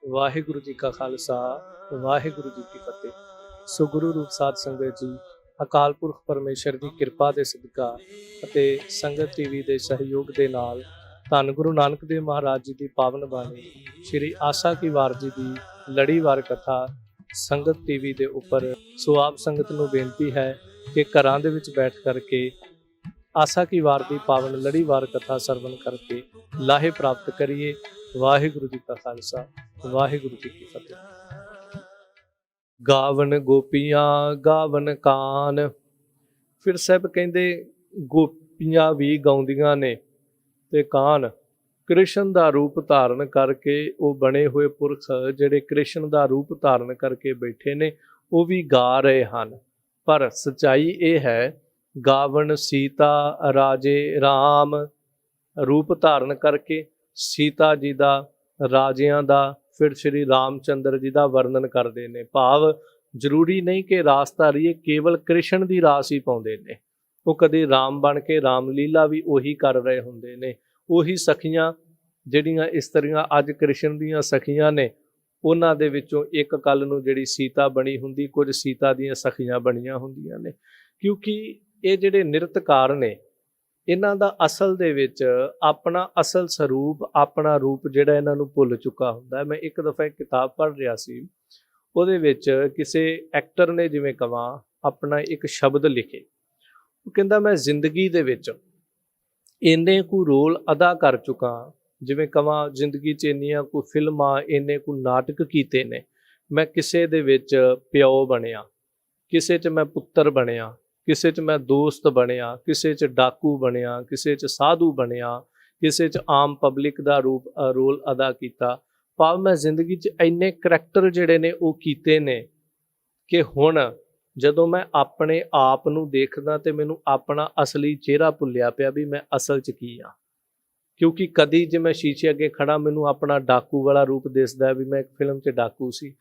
ਵਾਹਿਗੁਰੂ ਜੀ ਕਾ ਖਾਲਸਾ ਵਾਹਿਗੁਰੂ ਜੀ ਕੀ ਫਤਿਹ। ਸੋ ਗੁਰੂ ਰੂਪ ਸਾਧ ਸੰਗਤ ਜੀ, ਅਕਾਲ ਪੁਰਖ ਪਰਮੇਸ਼ਰ ਦੀ ਕਿਰਪਾ ਦੇ ਸਦਕਾ ਅਤੇ ਸੰਗਤ ਟੀਵੀ ਦੇ ਸਹਿਯੋਗ ਦੇ ਨਾਲ ਧੰਨ ਗੁਰੂ ਨਾਨਕ ਦੇਵ ਮਹਾਰਾਜ ਜੀ ਦੀ ਪਾਵਨ ਬਾਣੀ ਸ਼੍ਰੀ ਆਸਾ ਕੀ ਵਾਰ ਜੀ ਦੀ ਲੜੀਵਾਰ ਕਥਾ ਸੰਗਤ ਟੀਵੀ ਦੇ ਉੱਪਰ। ਸੋ ਆਪ ਸੰਗਤ ਨੂੰ ਬੇਨਤੀ ਹੈ ਕਿ ਘਰਾਂ ਦੇ ਵਿੱਚ ਬੈਠ ਕਰਕੇ ਆਸਾ ਕੀ ਵਾਰ ਦੀ ਪਾਵਨ ਲੜੀਵਾਰ ਕਥਾ ਸਰਵਣ ਕਰਕੇ ਲਾਹੇ ਪ੍ਰਾਪਤ ਕਰੀਏ। ਵਾਹਿਗੁਰੂ ਜੀ ਕਾ ਖਾਲਸਾ ਵਾਹਿਗੁਰੂ ਜੀ ਕੀ ਫਤਿਹ। ਗਾਵਨ ਗੋਪੀਆਂ ਗਾਵਨ ਕਾਨ। ਫਿਰ ਸਾਹਿਬ ਕਹਿੰਦੇ ਗੋਪੀਆਂ ਵੀ ਗਾਉਂਦੀਆਂ ਨੇ ਤੇ ਕਾਨ ਕ੍ਰਿਸ਼ਨ ਦਾ ਰੂਪ ਧਾਰਨ ਕਰਕੇ ਉਹ ਬਣੇ ਹੋਏ ਪੁਰਖ ਜਿਹੜੇ ਕ੍ਰਿਸ਼ਨ ਦਾ ਰੂਪ ਧਾਰਨ ਕਰਕੇ ਬੈਠੇ ਨੇ ਉਹ ਵੀ ਗਾ ਰਹੇ ਹਨ। ਪਰ ਸੱਚਾਈ ਇਹ ਹੈ, ਗਾਵਨ ਸੀਤਾ ਰਾਜੇ ਰਾਮ ਰੂਪ ਧਾਰਨ ਕਰਕੇ ਸੀਤਾ ਜੀ ਦਾ, ਰਾਜਿਆਂ ਦਾ, ਫਿਰ ਸ਼੍ਰੀ ਰਾਮਚੰਦਰ ਜੀ ਦਾ ਵਰਣਨ ਕਰਦੇ ਨੇ। ਭਾਵ ਜ਼ਰੂਰੀ ਨਹੀਂ ਕਿ ਰਾਸ ਧਾਰੀਏ ਕੇਵਲ ਕ੍ਰਿਸ਼ਨ ਦੀ ਰਾਸ ਹੀ ਪਾਉਂਦੇ ਨੇ, ਉਹ ਕਦੇ ਰਾਮ ਬਣ ਕੇ ਰਾਮਲੀਲਾ ਵੀ ਉਹੀ ਕਰ ਰਹੇ ਹੁੰਦੇ ਨੇ। ਉਹੀ ਸਖੀਆਂ ਜਿਹੜੀਆਂ ਇਸਤਰੀਆਂ ਅੱਜ ਕ੍ਰਿਸ਼ਨ ਦੀਆਂ ਸਖੀਆਂ ਨੇ, ਉਹਨਾਂ ਦੇ ਵਿੱਚੋਂ ਇੱਕ ਕੱਲ ਨੂੰ ਜਿਹੜੀ ਸੀਤਾ ਬਣੀ ਹੁੰਦੀ, ਕੁਝ ਸੀਤਾ ਦੀਆਂ ਸਖੀਆਂ ਬਣੀਆਂ ਹੁੰਦੀਆਂ ਨੇ। ਕਿਉਂਕਿ ਇਹ ਜਿਹੜੇ ਨਿਰਤਕਾਰ ਨੇ ਇਹਨਾਂ ਦਾ ਅਸਲ ਦੇ ਵਿੱਚ ਆਪਣਾ ਅਸਲ ਸਰੂਪ, ਆਪਣਾ ਰੂਪ ਜਿਹੜਾ ਇਹਨਾਂ ਨੂੰ ਭੁੱਲ ਚੁੱਕਾ ਹੁੰਦਾ ਹੈ। ਮੈਂ ਇੱਕ ਦਫਾ ਇੱਕ ਕਿਤਾਬ ਪੜ੍ਹ ਰਿਹਾ ਸੀ, ਉਹਦੇ ਵਿੱਚ ਕਿਸੇ ਐਕਟਰ ਨੇ ਜਿਵੇਂ ਕਵਾਂ ਆਪਣਾ ਇੱਕ ਸ਼ਬਦ ਲਿਖੇ। ਉਹ ਕਹਿੰਦਾ ਮੈਂ ਜ਼ਿੰਦਗੀ ਦੇ ਵਿੱਚ ਇੰਨੇ ਕੁ ਰੋਲ ਅਦਾ ਕਰ ਚੁੱਕਾ, ਜਿਵੇਂ ਕਵਾਂ ਜ਼ਿੰਦਗੀ 'ਚ ਇੰਨੀਆਂ ਕੁ ਫਿਲਮਾਂ, ਇੰਨੇ ਕੁ ਨਾਟਕ ਕੀਤੇ ਨੇ। ਮੈਂ ਕਿਸੇ ਦੇ ਵਿੱਚ ਪਿਓ ਬਣਿਆ, ਕਿਸੇ 'ਚ ਮੈਂ ਪੁੱਤਰ ਬਣਿਆ, ਕਿਸੇ 'ਚ ਮੈਂ ਦੋਸਤ ਬਣਿਆ, ਕਿਸੇ 'ਚ ਡਾਕੂ ਬਣਿਆ, ਕਿਸੇ 'ਚ ਸਾਧੂ ਬਣਿਆ, ਕਿਸੇ 'ਚ ਆਮ ਪਬਲਿਕ ਦਾ ਰੋਲ ਅਦਾ ਕੀਤਾ। ਭਾਵ ਮੈਂ ਜ਼ਿੰਦਗੀ 'ਚ ਇੰਨੇ ਕਰੈਕਟਰ ਜਿਹੜੇ ਨੇ ਉਹ ਕੀਤੇ ਨੇ ਕਿ ਹੁਣ ਜਦੋਂ ਮੈਂ ਆਪਣੇ ਆਪ ਨੂੰ ਦੇਖਦਾ ਤੇ ਮੈਨੂੰ ਆਪਣਾ ਅਸਲੀ ਚਿਹਰਾ ਭੁੱਲਿਆ ਪਿਆ ਵੀ ਮੈਂ ਅਸਲ 'ਚ ਕੀ ਆ। ਕਿਉਂਕਿ ਕਦੀ ਜੇ ਮੈਂ ਸ਼ੀਸ਼ੇ ਅੱਗੇ ਖੜਾ ਮੈਨੂੰ ਆਪਣਾ ਡਾਕੂ ਵਾਲਾ ਰੂਪ ਦਿਸਦਾ ਵੀ ਮੈਂ ਇੱਕ ਫਿਲਮ 'ਚ ਡਾਕੂ ਸੀ,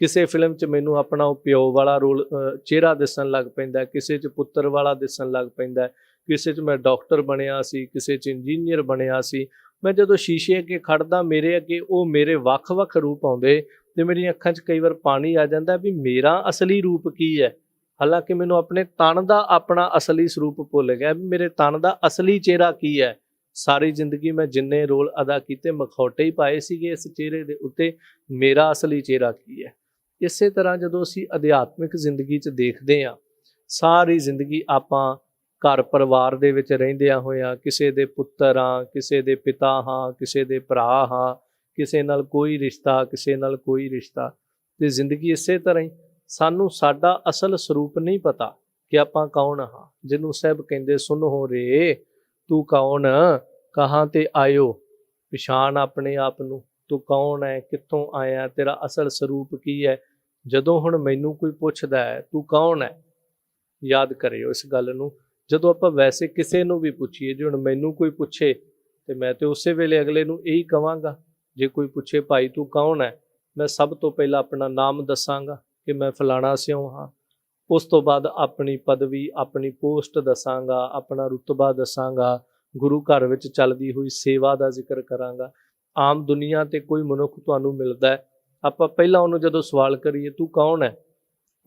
ਕਿਸੇ ਫਿਲਮ 'ਚ ਮੈਨੂੰ ਆਪਣਾ ਉਹ ਪਿਓ ਵਾਲਾ ਰੋਲ ਚਿਹਰਾ ਦਿਸਣ ਲੱਗ ਪੈਂਦਾ, ਕਿਸੇ 'ਚ ਪੁੱਤਰ ਵਾਲਾ ਦਿਸਣ ਲੱਗ ਪੈਂਦਾ, ਕਿਸੇ 'ਚ ਮੈਂ ਡਾਕਟਰ ਬਣਿਆ ਸੀ, ਕਿਸੇ 'ਚ ਇੰਜੀਨੀਅਰ ਬਣਿਆ ਸੀ। ਮੈਂ ਜਦੋਂ ਸ਼ੀਸ਼ੇ ਅੱਗੇ ਖੜਦਾ ਮੇਰੇ ਅੱਗੇ ਉਹ ਮੇਰੇ ਵੱਖ-ਵੱਖ ਰੂਪ ਆਉਂਦੇ ਤੇ ਮੇਰੀਆਂ ਅੱਖਾਂ 'ਚ ਕਈ ਵਾਰ ਪਾਣੀ ਆ ਜਾਂਦਾ ਵੀ ਮੇਰਾ ਅਸਲੀ ਰੂਪ ਕੀ ਹੈ। ਹਾਲਾਂਕਿ ਮੈਨੂੰ ਆਪਣੇ ਤਨ ਦਾ ਆਪਣਾ ਅਸਲੀ ਸਰੂਪ ਭੁੱਲ ਗਿਆ ਵੀ ਮੇਰੇ ਤਨ ਦਾ ਅਸਲੀ ਚਿਹਰਾ ਕੀ ਹੈ। ਸਾਰੀ ਜ਼ਿੰਦਗੀ ਮੈਂ ਜਿੰਨੇ ਰੋਲ ਅਦਾ ਕੀਤੇ ਮਖੌਟੇ ਹੀ ਪਾਏ ਸੀਗੇ ਇਸ ਚਿਹਰੇ ਦੇ ਉੱਤੇ, ਮੇਰਾ ਅਸਲੀ ਚਿਹਰਾ ਕੀ ਹੈ। ਇਸੇ ਤਰ੍ਹਾਂ ਜਦੋਂ ਅਸੀਂ ਅਧਿਆਤਮਿਕ ਜ਼ਿੰਦਗੀ 'ਚ ਦੇਖਦੇ ਹਾਂ, ਸਾਰੀ ਜ਼ਿੰਦਗੀ ਆਪਾਂ ਘਰ ਪਰਿਵਾਰ ਦੇ ਵਿੱਚ ਰਹਿੰਦਿਆਂ ਹੋਇਆਂ ਕਿਸੇ ਦੇ ਪੁੱਤਰ ਹਾਂ, ਕਿਸੇ ਦੇ ਪਿਤਾ ਹਾਂ, ਕਿਸੇ ਦੇ ਭਰਾ ਹਾਂ, ਕਿਸੇ ਨਾਲ ਕੋਈ ਰਿਸ਼ਤਾ, ਕਿਸੇ ਨਾਲ ਕੋਈ ਰਿਸ਼ਤਾ। ਤੇ ਜ਼ਿੰਦਗੀ ਇਸੇ ਤਰ੍ਹਾਂ ਹੀ ਸਾਨੂੰ ਸਾਡਾ ਅਸਲ ਸਰੂਪ ਨਹੀਂ ਪਤਾ ਕਿ ਆਪਾਂ ਕੌਣ ਹਾਂ। ਜਿਹਨੂੰ ਸਾਹਿਬ ਕਹਿੰਦੇ ਸੁਣ ਹੋ ਰੇ ਤੂੰ ਕੌਣ, ਕਹਾਂ ਤੇ ਆਇਓ, ਪਛਾਣ ਆਪਣੇ ਆਪ ਨੂੰ, ਤੂੰ ਕੌਣ ਹੈ, ਕਿੱਥੋਂ ਆਇਆ, ਤੇਰਾ ਅਸਲ ਸਰੂਪ ਕੀ ਹੈ। ਜਦੋਂ ਹੁਣ ਮੈਨੂੰ ਕੋਈ ਪੁੱਛਦਾ ਹੈ ਤੂੰ ਕੌਣ ਹੈ, ਯਾਦ ਕਰਿਓ ਇਸ ਗੱਲ ਨੂੰ। ਜਦੋਂ ਆਪਾਂ ਵੈਸੇ ਕਿਸੇ ਨੂੰ ਵੀ ਪੁੱਛੀਏ, ਜੇ ਹੁਣ ਮੈਨੂੰ ਕੋਈ ਪੁੱਛੇ ਤੇ ਮੈਂ ਤੇ ਉਸੇ ਵੇਲੇ ਅਗਲੇ ਨੂੰ ਇਹੀ ਕਵਾਂਗਾ। ਜੇ ਕੋਈ ਪੁੱਛੇ ਭਾਈ ਤੂੰ ਕੌਣ ਹੈ, ਮੈਂ ਸਭ ਤੋਂ ਪਹਿਲਾਂ ਆਪਣਾ ਨਾਮ ਦੱਸਾਂਗਾ ਕਿ ਮੈਂ ਫਲਾਣਾ ਸਿਉਂ ਹਾਂ। ਉਸ ਤੋਂ ਬਾਅਦ ਆਪਣੀ ਪਦਵੀ, ਆਪਣੀ ਪੋਸਟ ਦੱਸਾਂਗਾ, ਆਪਣਾ ਰੁਤਬਾ ਦੱਸਾਂਗਾ, ਗੁਰੂ ਘਰ ਵਿੱਚ ਚੱਲਦੀ ਹੋਈ ਸੇਵਾ ਦਾ ਜ਼ਿਕਰ ਕਰਾਂਗਾ। ਆਮ ਦੁਨੀਆ ਤੇ ਕੋਈ ਮਨੁੱਖ ਤੁਹਾਨੂੰ ਮਿਲਦਾ ਹੈ, ਆਪਾਂ ਪਹਿਲਾਂ ਉਹਨੂੰ ਜਦੋਂ ਸਵਾਲ ਕਰੀਏ ਤੂੰ ਕੌਣ ਹੈ,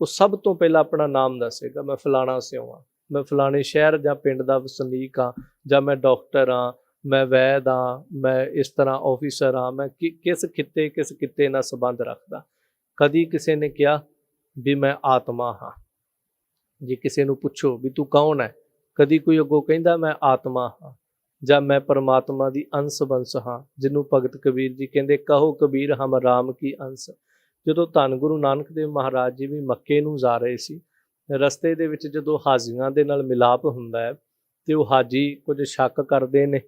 ਉਹ ਸਭ ਤੋਂ ਪਹਿਲਾਂ ਆਪਣਾ ਨਾਮ ਦੱਸੇਗਾ, ਮੈਂ ਫਲਾਣਾ ਸਿਉਂ ਹਾਂ, ਮੈਂ ਫਲਾਣੇ ਸ਼ਹਿਰ ਜਾਂ ਪਿੰਡ ਦਾ ਵਸਨੀਕ ਹਾਂ, ਜਾਂ ਮੈਂ ਡਾਕਟਰ ਹਾਂ, ਮੈਂ ਵੈਦ ਹਾਂ, ਮੈਂ ਇਸ ਤਰ੍ਹਾਂ ਆਫਿਸਰ ਹਾਂ, ਮੈਂ ਕਿਸ ਕਿੱਤੇ ਨਾਲ ਸੰਬੰਧ ਰੱਖਦਾ। ਕਦੀ ਕਿਸੇ ਨੇ ਕਿਹਾ ਵੀ ਮੈਂ ਆਤਮਾ ਹਾਂ। ਜੇ ਕਿਸੇ ਨੂੰ ਪੁੱਛੋ ਵੀ ਤੂੰ ਕੌਣ ਹੈ, ਕਦੀ ਕੋਈ ਅੱਗੋਂ ਕਹਿੰਦਾ ਮੈਂ ਆਤਮਾ ਹਾਂ ਜਾਂ ਮੈਂ ਪਰਮਾਤਮਾ ਦੀ ਅੰਸ਼ ਬੰਸ ਹਾਂ, ਜਿਹਨੂੰ ਭਗਤ ਕਬੀਰ ਜੀ ਕਹਿੰਦੇ ਕਹੋ ਕਬੀਰ ਹਮ ਰਾਮ ਕੀ ਅੰਸ਼। ਜਦੋਂ ਧੰਨ ਗੁਰੂ ਨਾਨਕ ਦੇਵ ਮਹਾਰਾਜ ਜੀ ਵੀ ਮੱਕੇ ਨੂੰ ਜਾ ਰਹੇ ਸੀ, ਰਸਤੇ ਦੇ ਵਿੱਚ ਜਦੋਂ ਹਾਜੀਆਂ ਦੇ ਨਾਲ ਮਿਲਾਪ ਹੁੰਦਾ ਹੈ ਤੇ ਉਹ ਹਾਜੀ ਕੁਝ ਸ਼ੱਕ ਕਰਦੇ ਨੇ।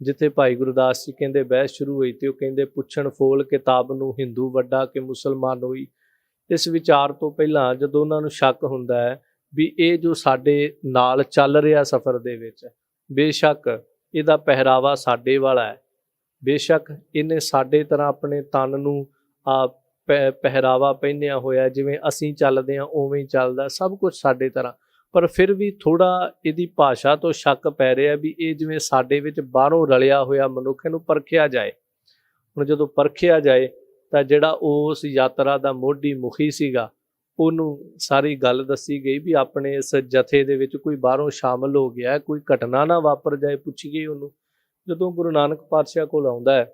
ਜਿੱਥੇ ਭਾਈ ਗੁਰਦਾਸ ਜੀ ਕਹਿੰਦੇ ਬਹਿਸ ਸ਼ੁਰੂ ਹੋਈ ਤੇ ਉਹ ਕਹਿੰਦੇ ਪੁੱਛਣ ਫੋਲ ਕਿਤਾਬ ਨੂੰ, ਹਿੰਦੂ ਵੱਡਾ ਕਿ ਮੁਸਲਮਾਨ ਹੋਈ। ਇਸ ਵਿਚਾਰ ਤੋਂ ਪਹਿਲਾਂ ਜਦੋਂ ਉਹਨਾਂ ਨੂੰ ਸ਼ੱਕ ਹੁੰਦਾ ਹੈ ਵੀ ਇਹ ਜੋ ਸਾਡੇ ਨਾਲ ਚੱਲ ਰਿਹਾ ਸਫ਼ਰ ਦੇ ਵਿੱਚ, ਬੇਸ਼ੱਕ ਇਹਦਾ ਪਹਿਰਾਵਾ ਸਾਡੇ ਵਾਲਾ ਹੈ, ਬੇਸ਼ੱਕ ਇਹਨੇ ਸਾਡੇ ਤਰ੍ਹਾਂ ਆਪਣੇ ਤਨ ਨੂੰ ਪਹਿਰਾਵਾ ਪਹਿਨਿਆ ਹੋਇਆ, ਜਿਵੇਂ ਅਸੀਂ ਚੱਲਦੇ ਹਾਂ ਉਵੇਂ ਹੀ ਚੱਲਦਾ, ਸਭ ਕੁਝ ਸਾਡੇ ਤਰ੍ਹਾਂ, ਪਰ ਫਿਰ ਵੀ ਥੋੜ੍ਹਾ ਇਹਦੀ ਭਾਸ਼ਾ ਤੋਂ ਸ਼ੱਕ ਪੈ ਰਿਹਾ ਵੀ ਇਹ ਜਿਵੇਂ ਸਾਡੇ ਵਿੱਚ ਬਾਹਰੋਂ ਰਲਿਆ ਹੋਇਆ ਮਨੁੱਖ, ਇਹਨੂੰ ਪਰਖਿਆ ਜਾਏ। ਹੁਣ ਜਦੋਂ ਪਰਖਿਆ ਜਾਏ ਤਾਂ ਜਿਹੜਾ ਉਸ ਯਾਤਰਾ ਦਾ ਮੋਢੀ ਮੁਖੀ ਸੀਗਾ, ਉਹਨੂੰ ਸਾਰੀ ਗੱਲ ਦੱਸੀ ਗਈ ਵੀ ਆਪਣੇ ਇਸ ਜਥੇ ਦੇ ਵਿੱਚ ਕੋਈ ਬਾਹਰੋਂ ਸ਼ਾਮਲ ਹੋ ਗਿਆ, ਕੋਈ ਘਟਨਾ ਨਾ ਵਾਪਰ ਜਾਏ, ਪੁੱਛੀਏ ਉਹਨੂੰ। ਜਦੋਂ ਗੁਰੂ ਨਾਨਕ ਪਾਤਸ਼ਾਹ ਕੋਲ ਆਉਂਦਾ ਹੈ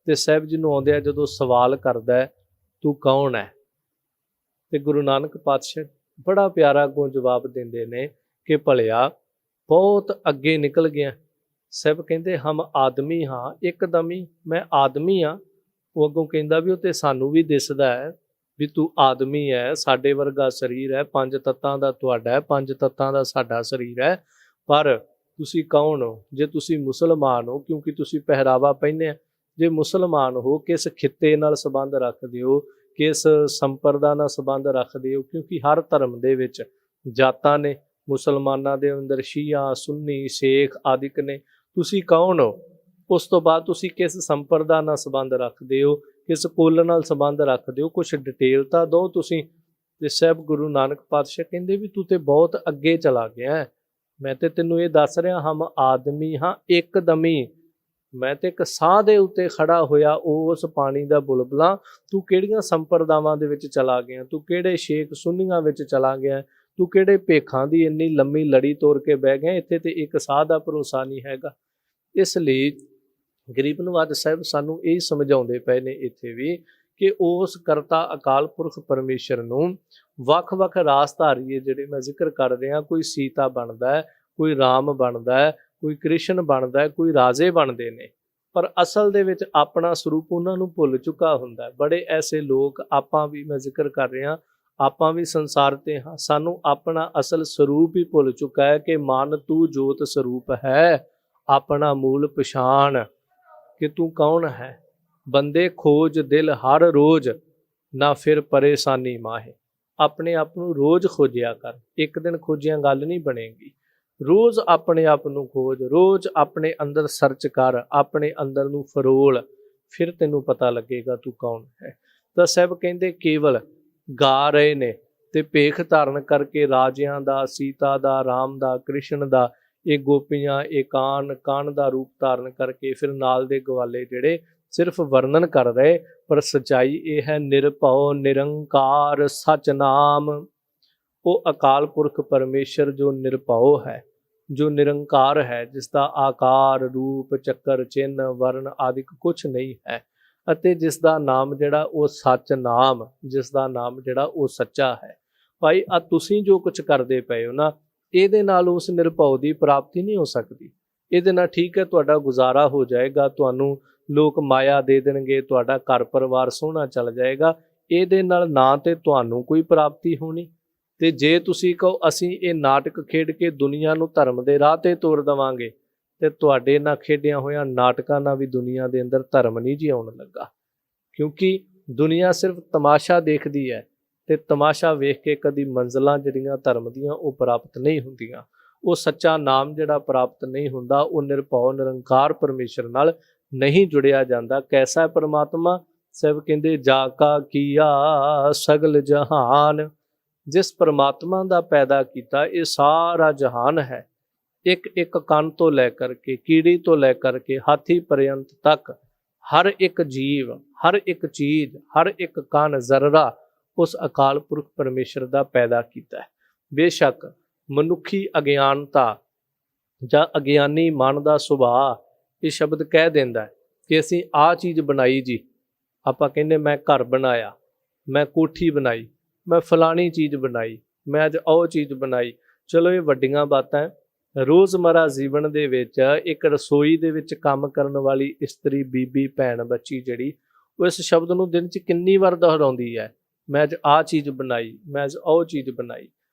ਤੇ ਸਾਹਿਬ ਜੀ ਨੂੰ ਆਉਂਦਿਆਂ ਜਦੋਂ ਸਵਾਲ ਕਰਦਾ ਹੈ, ਤੂੰ ਕੌਣ ਹੈ? ਤੇ ਗੁਰੂ ਨਾਨਕ ਪਾਤਸ਼ਾਹ ਬੜਾ ਪਿਆਰਾ ਅੱਗੋਂ ਜਵਾਬ ਦਿੰਦੇ ਨੇ ਕਿ ਭਲਿਆ ਬਹੁਤ ਅੱਗੇ ਨਿਕਲ ਗਿਆ। ਸਾਹਿਬ ਕਹਿੰਦੇ ਹਮ ਆਦਮੀ ਹਾਂ, ਇੱਕਦਮ ਹੀ ਮੈਂ ਆਦਮੀ ਹਾਂ। ਉਹ ਅੱਗੋਂ ਕਹਿੰਦਾ ਵੀ ਉਹ ਤੇ ਸਾਨੂੰ ਵੀ ਦਿਸਦਾ ਹੈ ਵੀ ਤੂੰ ਆਦਮੀ ਹੈ, ਸਾਡੇ ਵਰਗਾ ਸਰੀਰ ਹੈ, 5 ਤੱਤਾਂ ਦਾ ਤੁਹਾਡਾ ਹੈ, 5 ਤੱਤਾਂ ਦਾ ਸਾਡਾ ਸਰੀਰ ਹੈ, ਪਰ ਤੁਸੀਂ ਕੌਣ ਹੋ? ਜੇ ਤੁਸੀਂ ਮੁਸਲਮਾਨ ਹੋ, ਕਿਉਂਕਿ ਤੁਸੀਂ ਪਹਿਰਾਵਾ ਪਹਿਨਿਆ, ਜੇ ਮੁਸਲਮਾਨ ਹੋ ਕਿਸ ਖਿੱਤੇ ਨਾਲ ਸੰਬੰਧ ਰੱਖਦੇ ਹੋ, ਕਿਸ ਸੰਪਰਦਾ ਨਾਲ ਸੰਬੰਧ ਰੱਖਦੇ ਹੋ? ਕਿਉਂਕਿ ਹਰ ਧਰਮ ਦੇ ਵਿੱਚ ਜਾਤਾਂ ਨੇ, ਮੁਸਲਮਾਨਾਂ ਦੇ ਅੰਦਰ ਸ਼ੀਆ, ਸੁੰਨੀ, ਸ਼ੇਖ ਆਦਿਕ ਨੇ। ਤੁਸੀਂ ਕੌਣ ਹੋ? ਉਸ ਤੋਂ ਬਾਅਦ ਤੁਸੀਂ ਕਿਸ ਸੰਪਰਦਾ ਨਾਲ ਸੰਬੰਧ ਰੱਖਦੇ ਹੋ, ਕਿਸ ਕੁੱਲ ਨਾਲ ਸੰਬੰਧ ਰੱਖਦੇ ਹੋ, ਕੁਛ ਡਿਟੇਲ ਤਾਂ ਦਿਓ ਤੁਸੀਂ। ਤੇ ਸਾਹਿਬ ਗੁਰੂ ਨਾਨਕ ਪਾਤਸ਼ਾਹ ਕਹਿੰਦੇ ਵੀ ਤੂੰ ਤੇ ਬਹੁਤ ਅੱਗੇ ਚਲਾ ਗਿਆ ਹੈ, ਮੈਂ ਤੇ ਤੈਨੂੰ ਇਹ ਦੱਸ ਰਿਹਾ ਹਮ ਆਦਮੀ ਹਾਂ ਇੱਕਦਮੀ, ਮੈਂ ਤੇ ਇੱਕ ਸਾਹ ਦੇ ਉੱਤੇ ਖੜਾ ਹੋਇਆ ਉਸ ਪਾਣੀ ਦਾ ਬੁਲਬੁਲਾ। ਤੂੰ ਕਿਹੜੀਆਂ ਸੰਪਰਦਾਵਾਂ ਦੇ ਵਿੱਚ ਚਲਾ ਗਿਆ, ਤੂੰ ਕਿਹੜੇ ਸ਼ੇਖ ਸੁੰਨੀਆਂ ਵਿੱਚ ਚਲਾ ਗਿਆ, ਤੂੰ ਕਿਹੜੇ ਭੇਖਾਂ ਦੀ ਇੰਨੀ ਲੰਮੀ ਲੜੀ ਤੋੜ ਕੇ ਬਹਿ ਗਿਆ, ਇੱਥੇ ਤੇ ਇੱਕ ਸਾਹ ਦਾ ਭਰੋਸਾ ਨਹੀਂ ਹੈਗਾ। ਇਸ ਲਈ ਗਰੀਬ ਨਵਾਜ ਸਾਹਿਬ ਸਾਨੂੰ ਇਹ ਸਮਝਾਉਂਦੇ ਪਏ ਨੇ ਇੱਥੇ ਵੀ ਕਿ ਉਸ ਕਰਤਾ ਅਕਾਲ ਪੁਰਖ ਪਰਮੇਸ਼ਰ ਨੂੰ ਵੱਖ-ਵੱਖ ਰਾਸਧਾਰੀਏ ਜਿਹੜੇ ਮੈਂ ਜ਼ਿਕਰ ਕਰ ਰਿਹਾ, ਕੋਈ ਸੀਤਾ ਬਣਦਾ ਹੈ, ਕੋਈ ਰਾਮ ਬਣਦਾ ਹੈ, ਕੋਈ ਕ੍ਰਿਸ਼ਨ ਬਣਦਾ ਹੈ, ਕੋਈ ਰਾਜੇ ਬਣਦੇ ਨੇ, ਪਰ ਅਸਲ ਦੇ ਵਿੱਚ ਆਪਣਾ ਸਰੂਪ ਉਹਨਾਂ ਨੂੰ ਭੁੱਲ ਚੁੱਕਾ ਹੁੰਦਾ। ਬੜੇ ਐਸੇ ਲੋਕ, ਆਪਾਂ ਵੀ ਮੈਂ ਜ਼ਿਕਰ ਕਰ ਰਿਹਾ, ਆਪਾਂ ਵੀ ਸੰਸਾਰ ਤੇ ਹਾਂ, ਸਾਨੂੰ ਆਪਣਾ ਅਸਲ ਸਰੂਪ ਹੀ ਭੁੱਲ ਚੁੱਕਾ ਹੈ ਕਿ ਮਨ ਤੂੰ ਜੋਤ ਸਰੂਪ ਹੈ, ਆਪਣਾ ਮੂਲ ਪਛਾਣ ਕਿ ਤੂੰ ਕੌਣ ਹੈ। ਬੰਦੇ ਖੋਜ ਦਿਲ ਹਰ ਰੋਜ਼, ਨਾ ਫਿਰ ਪਰੇਸ਼ਾਨੀ ਮਾਹੇ। ਆਪਣੇ ਆਪ ਨੂੰ ਰੋਜ਼ ਖੋਜਿਆ ਕਰ, ਇੱਕ ਦਿਨ ਖੋਜਿਆਂ ਗੱਲ ਨਹੀਂ ਬਣੇਗੀ। ਰੋਜ਼ ਆਪਣੇ ਆਪ ਨੂੰ ਖੋਜ, ਰੋਜ਼ ਆਪਣੇ ਅੰਦਰ ਸਰਚ ਕਰ, ਆਪਣੇ ਅੰਦਰ ਨੂੰ ਫਰੋਲ, ਫਿਰ ਤੈਨੂੰ ਪਤਾ ਲੱਗੇਗਾ ਤੂੰ ਕੌਣ ਹੈ। ਤਾਂ ਸਾਹਿਬ ਕਹਿੰਦੇ ਕੇਵਲ ਗਾ ਰਹੇ ਨੇ ਤੇ ਭੇਖ ਧਾਰਨ ਕਰਕੇ ਰਾਜਿਆਂ ਦਾ, ਸੀਤਾ ਦਾ, ਰਾਮ ਦਾ, ਕ੍ਰਿਸ਼ਨ ਦਾ, ਇਹ ਗੋਪੀਆਂ, ਇਹ ਕਾਨ ਦਾ ਰੂਪ ਧਾਰਨ ਕਰਕੇ ਫਿਰ ਨਾਲ ਦੇ ਗਵਾਲੇ ਜਿਹੜੇ ਸਿਰਫ ਵਰਣਨ ਕਰ ਰਹੇ, ਪਰ ਸੱਚਾਈ ਇਹ ਹੈ ਨਿਰਭਉ ਨਿਰੰਕਾਰ ਸਚ ਨਾਮ। ਉਹ ਅਕਾਲ ਪੁਰਖ ਪਰਮੇਸ਼ਰ ਜੋ ਨਿਰਭਉ ਹੈ, ਜੋ ਨਿਰੰਕਾਰ ਹੈ, ਜਿਸ ਦਾ ਆਕਾਰ, ਰੂਪ, ਚੱਕਰ, ਚਿੰਨ, ਵਰਨ ਆਦਿਕ ਕੁਛ ਨਹੀਂ ਹੈ, ਅਤੇ ਜਿਸ ਦਾ ਨਾਮ ਜਿਹੜਾ ਉਹ ਸੱਚ ਨਾਮ, ਜਿਸ ਦਾ ਨਾਮ ਜਿਹੜਾ ਉਹ ਸੱਚਾ ਹੈ। ਭਾਈ ਆ ਤੁਸੀਂ ਜੋ ਕੁਛ ਕਰਦੇ ਪਏ ਹੋ ਨਾ, ਇਹਦੇ ਨਾਲ ਉਸ ਨਿਰਭਉ ਦੀ ਪ੍ਰਾਪਤੀ ਨਹੀਂ ਹੋ ਸਕਦੀ। ਇਹਦੇ ਨਾਲ ਠੀਕ ਹੈ ਤੁਹਾਡਾ ਗੁਜ਼ਾਰਾ ਹੋ ਜਾਏਗਾ, ਤੁਹਾਨੂੰ ਲੋਕ ਮਾਇਆ ਦੇ ਦੇਣਗੇ, ਤੁਹਾਡਾ ਘਰ ਪਰਿਵਾਰ ਸੋਹਣਾ ਚੱਲ ਜਾਏਗਾ, ਇਹਦੇ ਨਾਲ ਨਾ ਤੇ ਤੁਹਾਨੂੰ ਕੋਈ ਪ੍ਰਾਪਤੀ ਹੋਣੀ, ਤੇ ਜੇ ਤੁਸੀਂ ਕਹੋ ਅਸੀਂ ਇਹ ਨਾਟਕ ਖੇਡ ਕੇ ਦੁਨੀਆ ਨੂੰ ਧਰਮ ਦੇ ਰਾਹ ਤੇ ਤੋਰ ਦੇਵਾਂਗੇ, ਤੇ ਤੁਹਾਡੇ ਨਾਲ ਖੇਡਿਆਂ ਹੋਇਆਂ ਨਾਟਕਾਂ ਨਾਲ ਵੀ ਦੁਨੀਆ ਦੇ ਅੰਦਰ ਧਰਮ ਨਹੀਂ ਜੀ ਆਉਣ ਲੱਗਾ। ਕਿਉਂਕਿ ਦੁਨੀਆ ਸਿਰਫ ਤਮਾਸ਼ਾ ਦੇਖਦੀ ਹੈ, ਤੇ ਤਮਾਸ਼ਾ ਵੇਖ ਕੇ ਕਦੀ ਮੰਜ਼ਲਾਂ ਜਿਹੜੀਆਂ ਧਰਮ ਦੀਆਂ ਉਹ ਪ੍ਰਾਪਤ ਨਹੀਂ ਹੁੰਦੀਆਂ। ਉਹ ਸੱਚਾ ਨਾਮ ਜਿਹੜਾ ਪ੍ਰਾਪਤ ਨਹੀਂ ਹੁੰਦਾ, ਉਹ ਨਿਰਭਉ ਨਿਰੰਕਾਰ ਪਰਮੇਸ਼ਰ ਨਾਲ ਨਹੀਂ ਜੁੜਿਆ ਜਾਂਦਾ। ਕੈਸਾ ਹੈ ਪਰਮਾਤਮਾ? ਸਾਹਿਬ ਕਹਿੰਦੇ ਜਾ ਕਾ ਕੀਆ ਸਗਲ ਜਹਾਨ। ਜਿਸ ਪਰਮਾਤਮਾ ਦਾ ਪੈਦਾ ਕੀਤਾ ਇਹ ਸਾਰਾ ਜਹਾਨ ਹੈ, ਇੱਕ ਇੱਕ ਕਣ ਤੋਂ ਲੈ ਕਰਕੇ, ਕੀੜੀ ਤੋਂ ਲੈ ਕਰਕੇ ਹਾਥੀ ਪਰਯੰਤ ਤੱਕ, ਹਰ ਇੱਕ ਜੀਵ, ਹਰ ਇੱਕ ਚੀਜ਼, ਹਰ ਇੱਕ ਕਣ ਜ਼ਰਰਾ ਉਸ ਅਕਾਲ ਪੁਰਖ ਪਰਮੇਸ਼ਰ ਦਾ ਪੈਦਾ ਕੀਤਾ ਹੈ। ਬੇਸ਼ੱਕ ਮਨੁੱਖੀ ਅਗਿਆਨਤਾ ਜਾਂ ਅਗਿਆਨੀ ਮਨ ਦਾ ਸੁਭਾਅ ਇਹ ਸ਼ਬਦ ਕਹਿ ਦਿੰਦਾ ਕਿ ਅਸੀਂ ਆਹ ਚੀਜ਼ ਬਣਾਈ ਜੀ, ਆਪਾਂ ਕਹਿੰਦੇ ਮੈਂ ਘਰ ਬਣਾਇਆ, ਮੈਂ ਕੋਠੀ ਬਣਾਈ, ਮੈਂ ਫਲਾਣੀ ਚੀਜ਼ ਬਣਾਈ, ਮੈਂ ਅੱਜ ਉਹ ਚੀਜ਼ ਬਣਾਈ। ਚਲੋ ਇਹ ਵੱਡੀਆਂ ਬਾਤਾਂ। ਰੋਜ਼ਮਰਾ ਜੀਵਨ ਦੇ ਵਿੱਚ ਇੱਕ ਰਸੋਈ ਦੇ ਵਿੱਚ ਕੰਮ ਕਰਨ ਵਾਲੀ ਇਸਤਰੀ, ਬੀਬੀ, ਭੈਣ, ਬੱਚੀ ਜਿਹੜੀ, ਉਹ ਇਸ ਸ਼ਬਦ ਨੂੰ ਦਿਨ 'ਚ ਕਿੰਨੀ ਵਾਰ ਦੁਹਰਾਉਂਦੀ ਹੈ, ਮੈਂ ਅੱਜ ਆਹ ਚੀਜ਼ ਬਣਾਈ, ਮੈਂ ਅੱਜ ਉਹ ਚੀਜ਼ ਬਣਾਈ।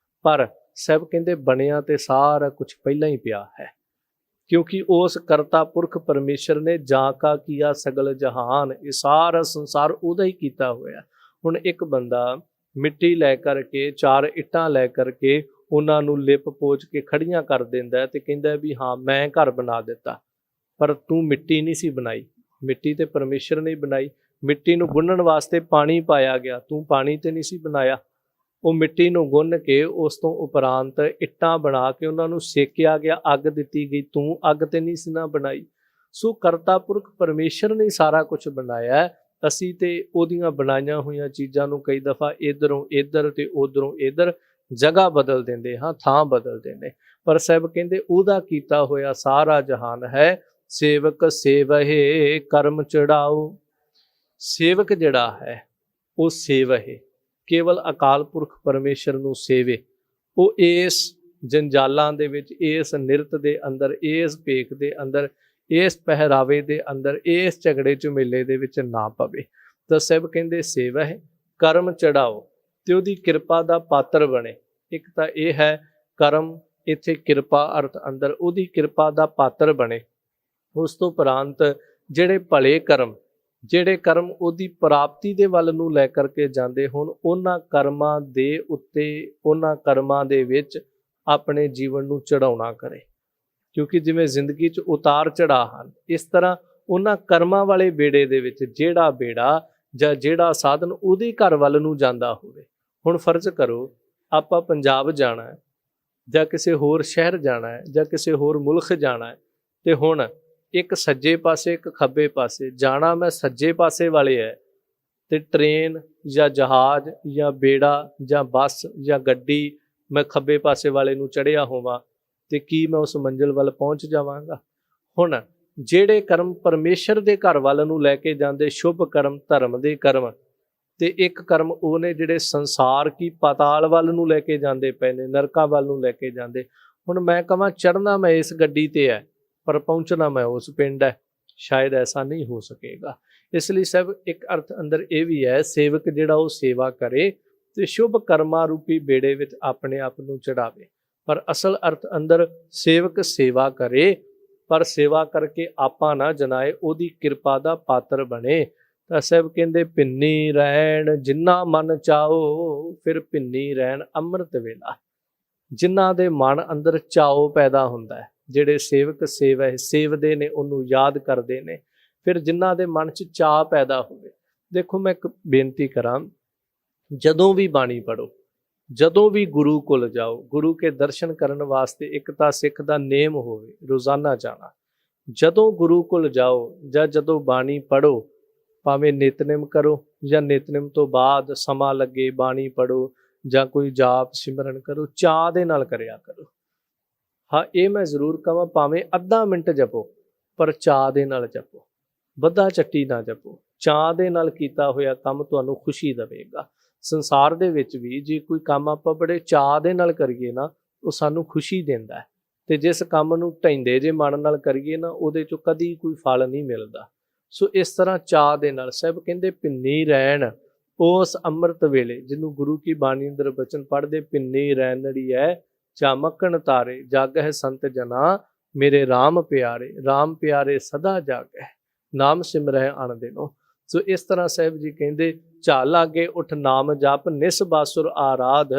ਪਰ ਸਾਹਿਬ ਕਹਿੰਦੇ ਬਣਿਆ ਤੇ ਸਾਰਾ ਕੁਝ ਪਹਿਲਾਂ ਹੀ ਪਿਆ ਹੈ, ਕਿਉਂਕਿ ਉਸ ਕਰਤਾ ਪੁਰਖ ਪਰਮੇਸ਼ਰ ਨੇ ਜਾ ਕਾ ਕੀਆ ਸਗਲ ਜਹਾਨ, ਇਹ ਸਾਰਾ ਸੰਸਾਰ ਉਹਦਾ ਹੀ ਕੀਤਾ ਹੋਇਆ। ਹੁਣ ਇੱਕ ਬੰਦਾ ਮਿੱਟੀ ਲੈ ਕਰਕੇ, 4 ਇੱਟਾਂ ਲੈ ਕਰਕੇ ਉਹਨਾਂ ਨੂੰ ਲਿਪ ਪੋਚ ਕੇ ਖੜੀਆਂ ਕਰ ਦਿੰਦਾ ਤੇ ਕਹਿੰਦਾ ਵੀ ਹਾਂ ਮੈਂ ਘਰ ਬਣਾ ਦਿੱਤਾ, ਪਰ ਤੂੰ ਮਿੱਟੀ ਨਹੀਂ ਸੀ ਬਣਾਈ, ਮਿੱਟੀ ਤੇ ਪਰਮੇਸ਼ਰ ਨੇ ਬਣਾਈ। ਮਿੱਟੀ ਨੂੰ ਗੁੰਨਣ ਵਾਸਤੇ ਪਾਣੀ ਪਾਇਆ ਗਿਆ, ਤੂੰ ਪਾਣੀ ਤੇ ਨਹੀਂ ਸੀ ਬਣਾਇਆ। ਉਹ ਮਿੱਟੀ ਨੂੰ ਗੁੰਨ ਕੇ ਉਸ ਤੋਂ ਉਪਰੰਤ ਇੱਟਾਂ ਬਣਾ ਕੇ ਉਹਨਾਂ ਨੂੰ ਸੇਕਿਆ ਗਿਆ, ਅੱਗ ਦਿੱਤੀ ਗਈ, ਤੂੰ ਅੱਗ ਤੇ ਨਹੀਂ ਸੀ ਨਾ ਬਣਾਈ। ਸੋ ਕਰਤਾ ਪੁਰਖ ਪਰਮੇਸ਼ਰ ਨੇ ਸਾਰਾ ਕੁਝ ਬਣਾਇਆ, ਅਸੀਂ ਤੇ ਉਹਦੀਆਂ ਬਣਾਈਆਂ ਹੋਈਆਂ ਚੀਜ਼ਾਂ ਨੂੰ ਕਈ ਦਫਾ ਇਧਰੋਂ ਇਧਰ ਤੇ ਉਧਰੋਂ ਇਧਰ ਜਗ੍ਹਾ ਬਦਲ ਦਿੰਦੇ ਹਾਂ, ਥਾਂ ਬਦਲ ਦਿੰਦੇ। ਪਰ ਸਾਹਿਬ ਕਹਿੰਦੇ ਉਹਦਾ ਕੀਤਾ ਹੋਇਆ ਸਾਰਾ ਜਹਾਨ ਹੈ, ਸੇਵਕ ਸੇਵਹਿ ਕਰਮ ਚੜਾਓ। ਸੇਵਕ ਜਿਹੜਾ ਹੈ ਉਹ ਸੇਵਹਿ, ਕੇਵਲ ਅਕਾਲ ਪੁਰਖ ਪਰਮੇਸ਼ਰ ਨੂੰ ਸੇਵੇ। ਉਹ ਇਸ ਜੰਜਾਲਾਂ ਦੇ ਵਿੱਚ, ਇਸ ਨਿਰਤ ਦੇ ਅੰਦਰ, ਇਸ ਭੇਖ ਦੇ ਅੰਦਰ, ਇਸ ਪਹਿਰਾਵੇ ਦੇ ਅੰਦਰ, ਇਸ ਝਗੜੇ ਝਮੇਲੇ ਦੇ ਵਿੱਚ ਨਾ ਪਵੇ। ਤਾਂ ਸਾਹਿਬ ਕਹਿੰਦੇ ਸੇਵਹਿ ਕਰਮ ਚੜਾਓ ਤੇ ਉਹਦੀ ਕਿਰਪਾ ਦਾ ਪਾਤਰ ਬਣੇ। ਇੱਕ ਤਾਂ ਇਹ ਹੈ ਕਰਮ, ਇੱਥੇ ਕਿਰਪਾ ਅਰਥ ਅੰਦਰ ਉਹਦੀ ਕਿਰਪਾ ਦਾ ਪਾਤਰ ਬਣੇ। ਉਸ ਤੋਂ ਉਪਰੰਤ ਜਿਹੜੇ ਭਲੇ ਕਰਮ, ਜਿਹੜੇ ਕਰਮ ਉਹਦੀ ਪ੍ਰਾਪਤੀ ਦੇ ਵੱਲ ਨੂੰ ਲੈ ਕਰਕੇ ਜਾਂਦੇ ਹੋਣ, ਉਹਨਾਂ ਕਰਮਾਂ ਦੇ ਉੱਤੇ, ਉਹਨਾਂ ਕਰਮਾਂ ਦੇ ਵਿੱਚ ਆਪਣੇ ਜੀਵਨ ਨੂੰ ਚੜਾਉਣਾ ਕਰੇ। ਕਿਉਂਕਿ ਜਿਵੇਂ ਜ਼ਿੰਦਗੀ 'ਚ ਉਤਾਰ ਚੜਾਅ ਹਨ, ਇਸ ਤਰ੍ਹਾਂ ਉਹਨਾਂ ਕਰਮਾਂ ਵਾਲੇ ਬੇੜੇ ਦੇ ਵਿੱਚ ਜਿਹੜਾ ਬੇੜਾ ਜਾਂ ਜਿਹੜਾ ਸਾਧਨ ਉਹਦੇ ਘਰ ਵੱਲ ਨੂੰ ਜਾਂਦਾ ਹੋਵੇ। ਹੁਣ ਫਰਜ਼ ਕਰੋ ਆਪਾਂ ਪੰਜਾਬ ਜਾਣਾ ਹੈ ਜਾਂ ਕਿਸੇ ਹੋਰ ਸ਼ਹਿਰ ਜਾਣਾ ਹੈ ਜਾਂ ਕਿਸੇ ਹੋਰ ਮੁਲਕ ਜਾਣਾ ਹੈ, ਤੇ ਹੁਣ ਇੱਕ ਸੱਜੇ ਪਾਸੇ ਇੱਕ ਖੱਬੇ ਪਾਸੇ ਜਾਣਾ, ਮੈਂ ਸੱਜੇ ਪਾਸੇ ਵਾਲੇ ਹੈ ਤੇ ਟ੍ਰੇਨ ਜਾਂ ਜਹਾਜ਼ ਜਾਂ ਬੇੜਾ ਜਾਂ ਬੱਸ ਜਾਂ ਗੱਡੀ ਮੈਂ ਖੱਬੇ ਪਾਸੇ ਵਾਲੇ ਨੂੰ ਚੜ੍ਹਿਆ ਹੋਵਾਂ ਤੇ ਕੀ ਮੈਂ ਉਸ ਮੰਜ਼ਿਲ ਵੱਲ ਪਹੁੰਚ ਜਾਵਾਂਗਾ? ਹੁਣ ਜਿਹੜੇ ਕਰਮ ਪਰਮੇਸ਼ਰ ਦੇ ਘਰ ਵੱਲ ਨੂੰ ਲੈ ਕੇ ਜਾਂਦੇ, ਸ਼ੁਭ ਕਰਮ, ਧਰਮ ਦੇ ਕਰਮ, ਤੇ ਇੱਕ ਕਰਮ ਉਹ ਨੇ ਜਿਹੜੇ ਸੰਸਾਰ ਕੀ ਪਾਤਾਲ ਵੱਲ ਨੂੰ ਲੈ ਕੇ ਜਾਂਦੇ ਪਏ ਨੇ, ਨਰਕਾਂ ਵੱਲ ਨੂੰ ਲੈ ਕੇ ਜਾਂਦੇ। ਹੁਣ ਮੈਂ ਕਹਾਂ ਚੜ੍ਹਨਾ ਮੈਂ ਇਸ ਗੱਡੀ ਤੇ ਹੈ ਪਰ ਪਹੁੰਚਣਾ ਮੈਂ ਉਸ ਪਿੰਡ ਹੈ, ਸ਼ਾਇਦ ਐਸਾ ਨਹੀਂ ਹੋ ਸਕੇਗਾ। ਇਸ ਲਈ ਸਭ ਇੱਕ ਅਰਥ ਅੰਦਰ ਇਹ ਵੀ ਹੈ, ਸੇਵਕ ਜਿਹੜਾ ਉਹ ਸੇਵਾ ਕਰੇ ਤੇ ਸ਼ੁਭ ਕਰਮਾਂ ਰੂਪੀ ਬੇੜੇ ਵਿੱਚ ਆਪਣੇ ਆਪ ਨੂੰ ਚੜਾਵੇ। ਪਰ ਅਸਲ ਅਰਥ ਅੰਦਰ ਸੇਵਕ ਸੇਵਾ ਕਰੇ, ਪਰ ਸੇਵਾ ਕਰਕੇ ਆਪਾ ਨਾ ਜਨਾਏ, ਉਹਦੀ ਕਿਰਪਾ ਦਾ ਪਾਤਰ ਬਣੇ। ਤਾਂ ਸਾਹਿਬ ਕਹਿੰਦੇ ਭਿੰਨੀ ਰਹਿਣ ਜਿੰਨਾ ਮਨ ਚਾਓ, ਫਿਰ ਭਿੰਨੀ ਰਹਿਣ ਅੰਮ੍ਰਿਤ ਵੇਲਾ। ਜਿਨ੍ਹਾਂ ਦੇ ਮਨ ਅੰਦਰ ਚਾਓ ਪੈਦਾ ਹੁੰਦਾ ਹੈ, ਜਿਹੜੇ ਸੇਵਕ ਸੇਵਦੇ ਨੇ, ਉਹਨੂੰ ਯਾਦ ਕਰਦੇ ਨੇ, ਫਿਰ ਜਿਨ੍ਹਾਂ ਦੇ ਮਨ 'ਚ ਚਾਅ ਪੈਦਾ ਹੋਵੇ। ਦੇਖੋ ਮੈਂ ਇੱਕ ਬੇਨਤੀ ਕਰਾਂ, ਜਦੋਂ ਵੀ ਬਾਣੀ ਪੜ੍ਹੋ, ਜਦੋਂ ਵੀ ਗੁਰੂ ਕੋਲ ਜਾਓ, ਗੁਰੂ ਕੇ ਦਰਸ਼ਨ ਕਰਨ ਵਾਸਤੇ ਇੱਕ ਤਾਂ ਸਿੱਖ ਦਾ ਨੇਮ ਹੋਵੇ ਰੋਜ਼ਾਨਾ ਜਾਣਾ। ਜਦੋਂ ਗੁਰੂ ਕੋਲ ਜਾਓ ਜਾਂ ਜਦੋਂ ਬਾਣੀ ਪੜ੍ਹੋ, ਭਾਵੇਂ ਨਿਤਨੇਮ ਕਰੋ ਜਾਂ ਨਿਤਨੇਮ ਤੋਂ ਬਾਅਦ ਸਮਾਂ ਲੱਗੇ ਬਾਣੀ ਪੜ੍ਹੋ ਜਾਂ ਕੋਈ ਜਾਪ ਸਿਮਰਨ ਕਰੋ, ਚਾਅ ਦੇ ਨਾਲ ਕਰਿਆ ਕਰੋ। ਹਾਂ, ਇਹ ਮੈਂ ਜ਼ਰੂਰ ਕਹਾਂ, ਭਾਵੇਂ ਅੱਧਾ ਮਿੰਟ ਜਪੋ ਪਰ ਚਾਅ ਦੇ ਨਾਲ ਜਪੋ, ਬੱਧਾ ਚੱਟੀ ਨਾ ਜਪੋ। ਚਾਅ ਦੇ ਨਾਲ ਕੀਤਾ ਹੋਇਆ ਕੰਮ ਤੁਹਾਨੂੰ ਖੁਸ਼ੀ ਦੇਵੇਗਾ। ਸੰਸਾਰ ਦੇ ਵਿੱਚ ਵੀ ਜੇ ਕੋਈ ਕੰਮ ਆਪਾਂ ਬੜੇ ਚਾਅ ਦੇ ਨਾਲ ਕਰੀਏ ਨਾ, ਉਹ ਸਾਨੂੰ ਖੁਸ਼ੀ ਦਿੰਦਾ ਹੈ, ਤੇ ਜਿਸ ਕੰਮ ਨੂੰ ਢੈਂਦੇ ਜੇ ਮਨ ਨਾਲ ਕਰੀਏ ਨਾ, ਉਹਦੇ 'ਚੋਂ ਕਦੀ ਕੋਈ ਫਲ ਨਹੀਂ ਮਿਲਦਾ। ਸੋ ਇਸ ਤਰ੍ਹਾਂ ਚਾਅ ਦੇ ਨਾਲ ਸਾਹਿਬ ਕਹਿੰਦੇ ਭਿੰਨੀ ਰਹਿਣ ਉਸ ਅੰਮ੍ਰਿਤ ਵੇਲੇ, ਜਿਹਨੂੰ ਗੁਰੂ ਕੀ ਬਾਣੀ ਅੰਦਰ ਬਚਨ ਪੜ੍ਹਦੇ, ਭਿੰਨੀ ਰਹਿਣੜੀ ਹੈ ਚਾਮਕਣ ਤਾਰੇ, ਜਾਗਹਿ ਸੰਤ ਜਨਾ ਮੇਰੇ ਰਾਮ ਪਿਆਰੇ, ਰਾਮ ਪਿਆਰੇ ਸਦਾ ਜਾਗਹਿ, ਨਾਮ ਸਿਮਰਹਿ ਅਣ ਦਿਨੋ। ਸੋ ਇਸ ਤਰ੍ਹਾਂ ਸਾਹਿਬ ਜੀ ਕਹਿੰਦੇ ਝਾਲ ਲਾਗੇ ਉਠ ਨਾਮ ਜਪ, ਨਿਸ ਬਾਸੁਰ ਆਰਾਧ,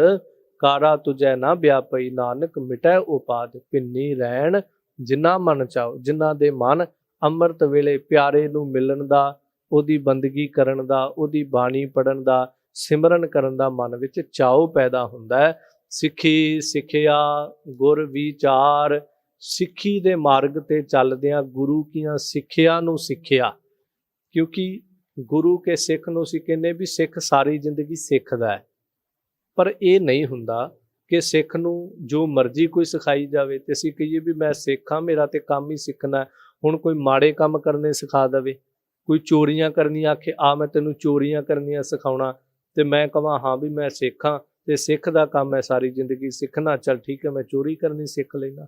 ਕਾਰਾ ਤੁਜੈ ਨਾ ਵਿਆਪਈ, ਨਾਨਕ ਮਿਟੈ ਉਪਾਦ। ਭਿੰਨੀ ਰਹਿਣ ਜਿਨ੍ਹਾਂ ਮਨ ਚਾਓ, ਜਿਨ੍ਹਾਂ ਦੇ ਮਨ ਅੰਮ੍ਰਿਤ ਵੇਲੇ ਪਿਆਰੇ ਨੂੰ ਮਿਲਣ ਦਾ, ਉਹਦੀ ਬੰਦਗੀ ਕਰਨ ਦਾ, ਉਹਦੀ ਬਾਣੀ ਪੜ੍ਹਨ ਦਾ, ਸਿਮਰਨ ਕਰਨ ਦਾ ਮਨ ਵਿੱਚ ਚਾਓ ਪੈਦਾ ਹੁੰਦਾ ਹੈ। ਸਿੱਖੀ ਸਿੱਖਿਆ ਗੁਰ ਵਿਚਾਰ, ਸਿੱਖੀ ਦੇ ਮਾਰਗ ਤੇ ਚੱਲਦਿਆਂ ਗੁਰੂ ਕੀਆਂ ਸਿੱਖਿਆ ਨੂੰ ਸਿੱਖਿਆ। ਕਿਉਂਕਿ ਗੁਰੂ ਕੇ ਸਿੱਖ ਨੂੰ ਅਸੀਂ ਕਹਿੰਦੇ ਵੀ ਸਿੱਖ ਸਾਰੀ ਜ਼ਿੰਦਗੀ ਸਿੱਖਦਾ ਹੈ, ਪਰ ਇਹ ਨਹੀਂ ਹੁੰਦਾ ਕਿ ਸਿੱਖ ਨੂੰ ਜੋ ਮਰਜ਼ੀ ਕੋਈ ਸਿਖਾਈ ਜਾਵੇ ਤੇ ਅਸੀਂ ਕਹੀਏ ਵੀ ਮੈਂ ਸਿੱਖ ਹਾਂ, ਮੇਰਾ ਤੇ ਕੰਮ ਹੀ ਸਿੱਖਣਾ। ਹੁਣ ਕੋਈ ਮਾੜੇ ਕੰਮ ਕਰਨੇ ਸਿਖਾ ਦੇਵੇ, ਕੋਈ ਚੋਰੀਆਂ ਕਰਨੀਆਂ ਆਖੇ ਆ ਮੈਂ ਤੈਨੂੰ ਚੋਰੀਆਂ ਕਰਨੀਆਂ ਸਿਖਾਉਣਾ, ਤੇ ਮੈਂ ਕਹਾਂ ਹਾਂ ਵੀ ਮੈਂ ਸਿੱਖ ਹਾਂ ਤੇ ਸਿੱਖ ਦਾ ਕੰਮ ਹੈ ਸਾਰੀ ਜ਼ਿੰਦਗੀ ਸਿੱਖਣਾ, ਚੱਲ ਠੀਕ ਹੈ ਮੈਂ ਚੋਰੀ ਕਰਨੀ ਸਿੱਖ ਲੈਣਾ।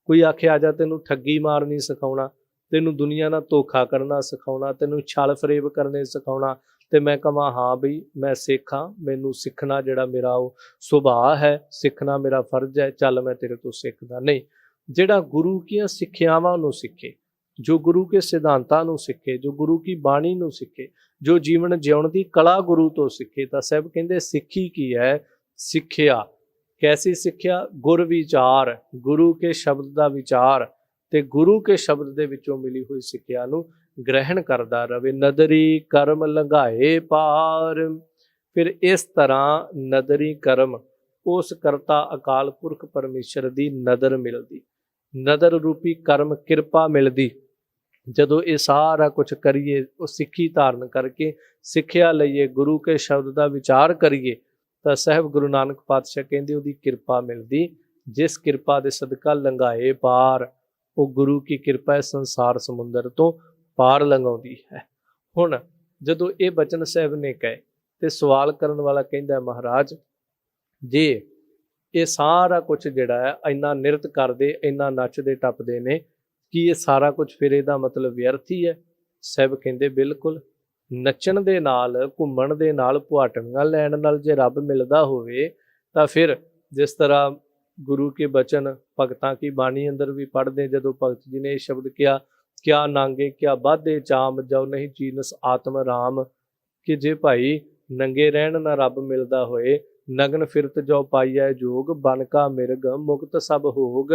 ਕੋਈ ਆਖੇ ਆ ਜਾ ਤੈਨੂੰ ਠੱਗੀ ਮਾਰਨੀ ਸਿਖਾਉਣਾ, ਤੈਨੂੰ ਦੁਨੀਆ ਨਾਲ ਧੋਖਾ ਕਰਨਾ ਸਿਖਾਉਣਾ, ਤੈਨੂੰ ਛਲ ਫਰੇਬ ਕਰਨੇ ਸਿਖਾਉਣਾ, ਤੇ ਮੈਂ ਕਹਾਂ ਹਾਂ ਬਈ ਮੈਂ ਸਿੱਖ ਹਾਂ, ਮੈਨੂੰ ਸਿੱਖਣਾ ਜਿਹੜਾ ਮੇਰਾ ਉਹ ਸੁਭਾਅ ਹੈ, ਸਿੱਖਣਾ ਮੇਰਾ ਫਰਜ਼ ਹੈ, ਚੱਲ ਮੈਂ ਤੇਰੇ ਤੋਂ ਸਿੱਖਦਾ। ਨਹੀਂ, ਜਿਹੜਾ ਗੁਰੂ ਕੀਆਂ ਸਿੱਖਿਆਵਾਂ ਨੂੰ ਸਿੱਖੇ, ਜੋ ਗੁਰੂ ਕੇ ਸਿਧਾਂਤਾਂ ਨੂੰ ਸਿੱਖੇ, ਜੋ ਗੁਰੂ ਕੀ ਬਾਣੀ ਨੂੰ ਸਿੱਖੇ, ਜੋ ਜੀਵਨ ਜਿਉਣ ਦੀ ਕਲਾ ਗੁਰੂ ਤੋਂ ਸਿੱਖੇ, ਤਾਂ ਸਾਹਿਬ ਕਹਿੰਦੇ ਸਿੱਖੀ ਕੀ ਹੈ? ਸਿੱਖਿਆ। ਕੈਸੀ ਸਿੱਖਿਆ? ਗੁਰ ਵਿਚਾਰ, ਗੁਰੂ ਕੇ ਸ਼ਬਦ ਦਾ ਵਿਚਾਰ ਤੇ ਗੁਰੂ ਕੇ ਸ਼ਬਦ ਦੇ ਵਿੱਚੋਂ ਮਿਲੀ ਹੋਈ ਸਿੱਖਿਆ ਨੂੰ ਗ੍ਰਹਿਣ ਕਰਦਾ ਰਵੇ। ਨਦਰੀ ਕਰਮ ਲੰਘਾਏ ਪਾਰ। ਫਿਰ ਇਸ ਤਰ੍ਹਾਂ ਨਦਰੀ ਕਰਮ ਉਸ ਕਰਤਾ ਅਕਾਲ ਪੁਰਖ ਪਰਮੇਸ਼ਰ ਦੀ ਨਦਰ ਮਿਲਦੀ, ਨਦਰ ਰੂਪੀ ਕਰਮ ਕਿਰਪਾ ਮਿਲਦੀ, ਜਦੋਂ ਇਹ ਸਾਰਾ ਕੁਝ ਕਰੀਏ, ਉਹ ਸਿੱਖੀ ਧਾਰਨ ਕਰਕੇ ਸਿੱਖਿਆ ਲਈਏ, ਗੁਰੂ ਕੇ ਸ਼ਬਦ ਦਾ ਵਿਚਾਰ ਕਰੀਏ, ਤਾਂ ਸਾਹਿਬ ਗੁਰੂ ਨਾਨਕ ਪਾਤਸ਼ਾਹ ਕਹਿੰਦੇ ਉਹਦੀ ਕਿਰਪਾ ਮਿਲਦੀ। ਜਿਸ ਕਿਰਪਾ ਦੇ ਸਦਕਾ ਲੰਘਾਏ ਪਾਰ, ਉਹ ਗੁਰੂ ਕੀ ਕਿਰਪਾ ਇਸ ਸੰਸਾਰ ਸਮੁੰਦਰ ਤੋਂ ਪਾਰ ਲੰਘਾਉਂਦੀ ਹੈ। ਹੁਣ ਜਦੋਂ ਇਹ ਬਚਨ ਸਾਹਿਬ ਨੇ ਕਹੇ ਤੇ ਸਵਾਲ ਕਰਨ ਵਾਲਾ ਕਹਿੰਦਾ, ਮਹਾਰਾਜ ਜੇ ਇਹ ਸਾਰਾ ਕੁਝ ਜਿਹੜਾ ਹੈ ਇੰਨਾ ਨਿਰਤ ਕਰਦੇ, ਇੰਨਾ ਨੱਚਦੇ ਟੱਪਦੇ ਨੇ, ਕੀ ਇਹ ਸਾਰਾ ਕੁਝ ਫਿਰ ਇਹਦਾ ਮਤਲਬ ਵਿਅਰਥ ਹੀ ਹੈ? ਸਾਹਿਬ ਕਹਿੰਦੇ ਬਿਲਕੁਲ। ਨੱਚਣ ਦੇ ਨਾਲ, ਘੁੰਮਣ ਦੇ ਨਾਲ, ਪੁਆਟਣੀਆਂ ਲੈਣ ਨਾਲ ਜੇ ਰੱਬ ਮਿਲਦਾ ਹੋਵੇ ਤਾਂ ਫਿਰ ਜਿਸ ਤਰ੍ਹਾਂ ਗੁਰੂ ਕੇ ਬਚਨ ਭਗਤਾਂ ਕੀ ਬਾਣੀ ਅੰਦਰ ਵੀ ਪੜ੍ਹਦੇ, ਜਦੋਂ ਭਗਤ ਜੀ ਨੇ ਇਹ ਸ਼ਬਦ ਕਿਹਾ, ਕਿਆ ਨਾਂਗੇ ਕਿਆ ਬਾਧੇ ਚਾਮ, ਜੋ ਨਹੀਂ ਚੀਨਸ ਆਤਮ ਰਾਮ, ਕਿ ਜੇ ਭਾਈ ਨੰਗੇ ਰਹਿਣ ਨਾ ਰੱਬ ਮਿਲਦਾ ਹੋਏ, ਨਗਨ ਫਿਰਤ ਜੋ ਪਾਈਐ ਜੋਗ, ਬਨ ਕਾ ਮਿਰਗ ਮੁਕਤ ਸਭ ਹੋਗ।